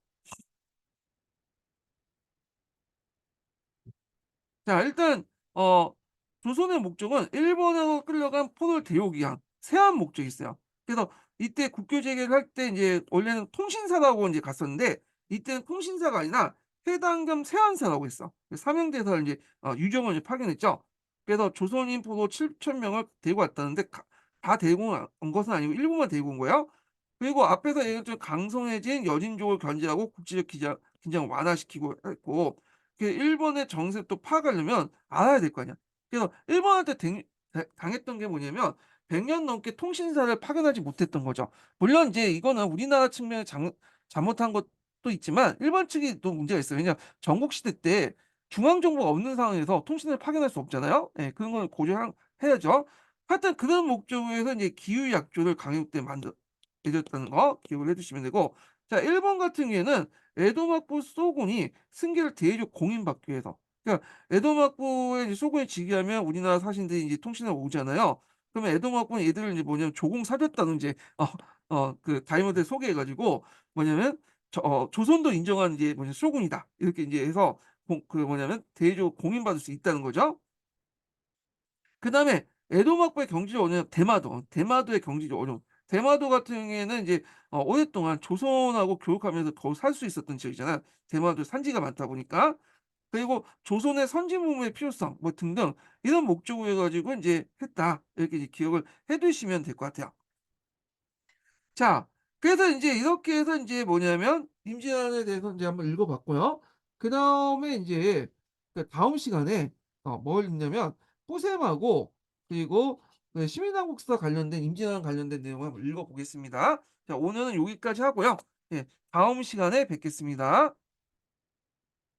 자 일단 어 조선의 목적은 일본으로 끌려간 포로를 데려오기 위한 세안 목적이 있어요. 그래서 이때 국교 재개를 할 때 인제 원래는 통신사라고 인제 갔었는데 이때는 통신사가 아니라 회당 겸 세안사라고 했어. 그 사명대사를 인제 유정을 이제 파견했죠. 그래서 조선인 포로 7천 명을 데리고 왔다는데 다 데리고 온 것은 아니고 일부만 데리고 온 거예요. 그리고 앞에서 얘기했던 강성해진 여진족을 견제하고 국지적 긴장을 완화시키고 했고 일본의 정세를 또 파악하려면 알아야 될 거 아니야. 그래서 일본한테 당했던 게 뭐냐면 100년 넘게 통신사를 파견하지 못했던 거죠. 물론 이제 이거는 우리나라 측면에 잘못한 것도 있지만 일본 측이 또 문제가 있어요. 왜냐하면 전국 시대 때 중앙 정부가 없는 상황에서 통신을 파견할 수 없잖아요. 예 그런 걸 해야죠. 하여튼 그런 목적으로 해서 이제 기후 약조를 강요 때 내렸다는 거 기억을 해 두시면 되고 자 일본 같은 경우에는 에도막부 소군이 승계를 대외적 공인받기 위해서 그러니까 에도막부에 이제 소군이 즉위하면 우리나라 사신들이 이제 통신을 오잖아요. 그러면 에도막부는 얘들을 이제 뭐냐면 조공 사줬다는 이제 그 다이모드에 소개해 가지고 뭐냐면 조선도 인정한 이제 뭐냐 "쇼군이다." 이렇게 인제 해서 그 뭐냐면 대외적으로 공인받을 수 있다는 거죠. 그다음에 에도막부의 경제적 어려움 대마도, 대마도의 경제적 어려움. 대마도 같은 경우에는 이제 오랫동안 조선하고 교육하면서 더 살 수 있었던 지역이잖아요. 대마도 산지가 많다 보니까. 그리고 조선의 선진문명의 필요성 뭐 등등 이런 목적으로 해 가지고 인제 했다. 이렇게 이제 기억을 해 두시면 될 것 같아요. 자, 그래서 인제 이렇게 해서 인제 뭐냐면 임진왜란에 대해서 인제 한번 읽어 봤고요. 그다음에 인제 그 다음 시간에 뭘 읽냐면 포셈하고 그리고 그 시민왕국사 관련된 임진왜란 관련된 내용을 한번 읽어 보겠습니다. 자, 오늘은 여기까지 하고요. 예, 다음 시간에 뵙겠습니다.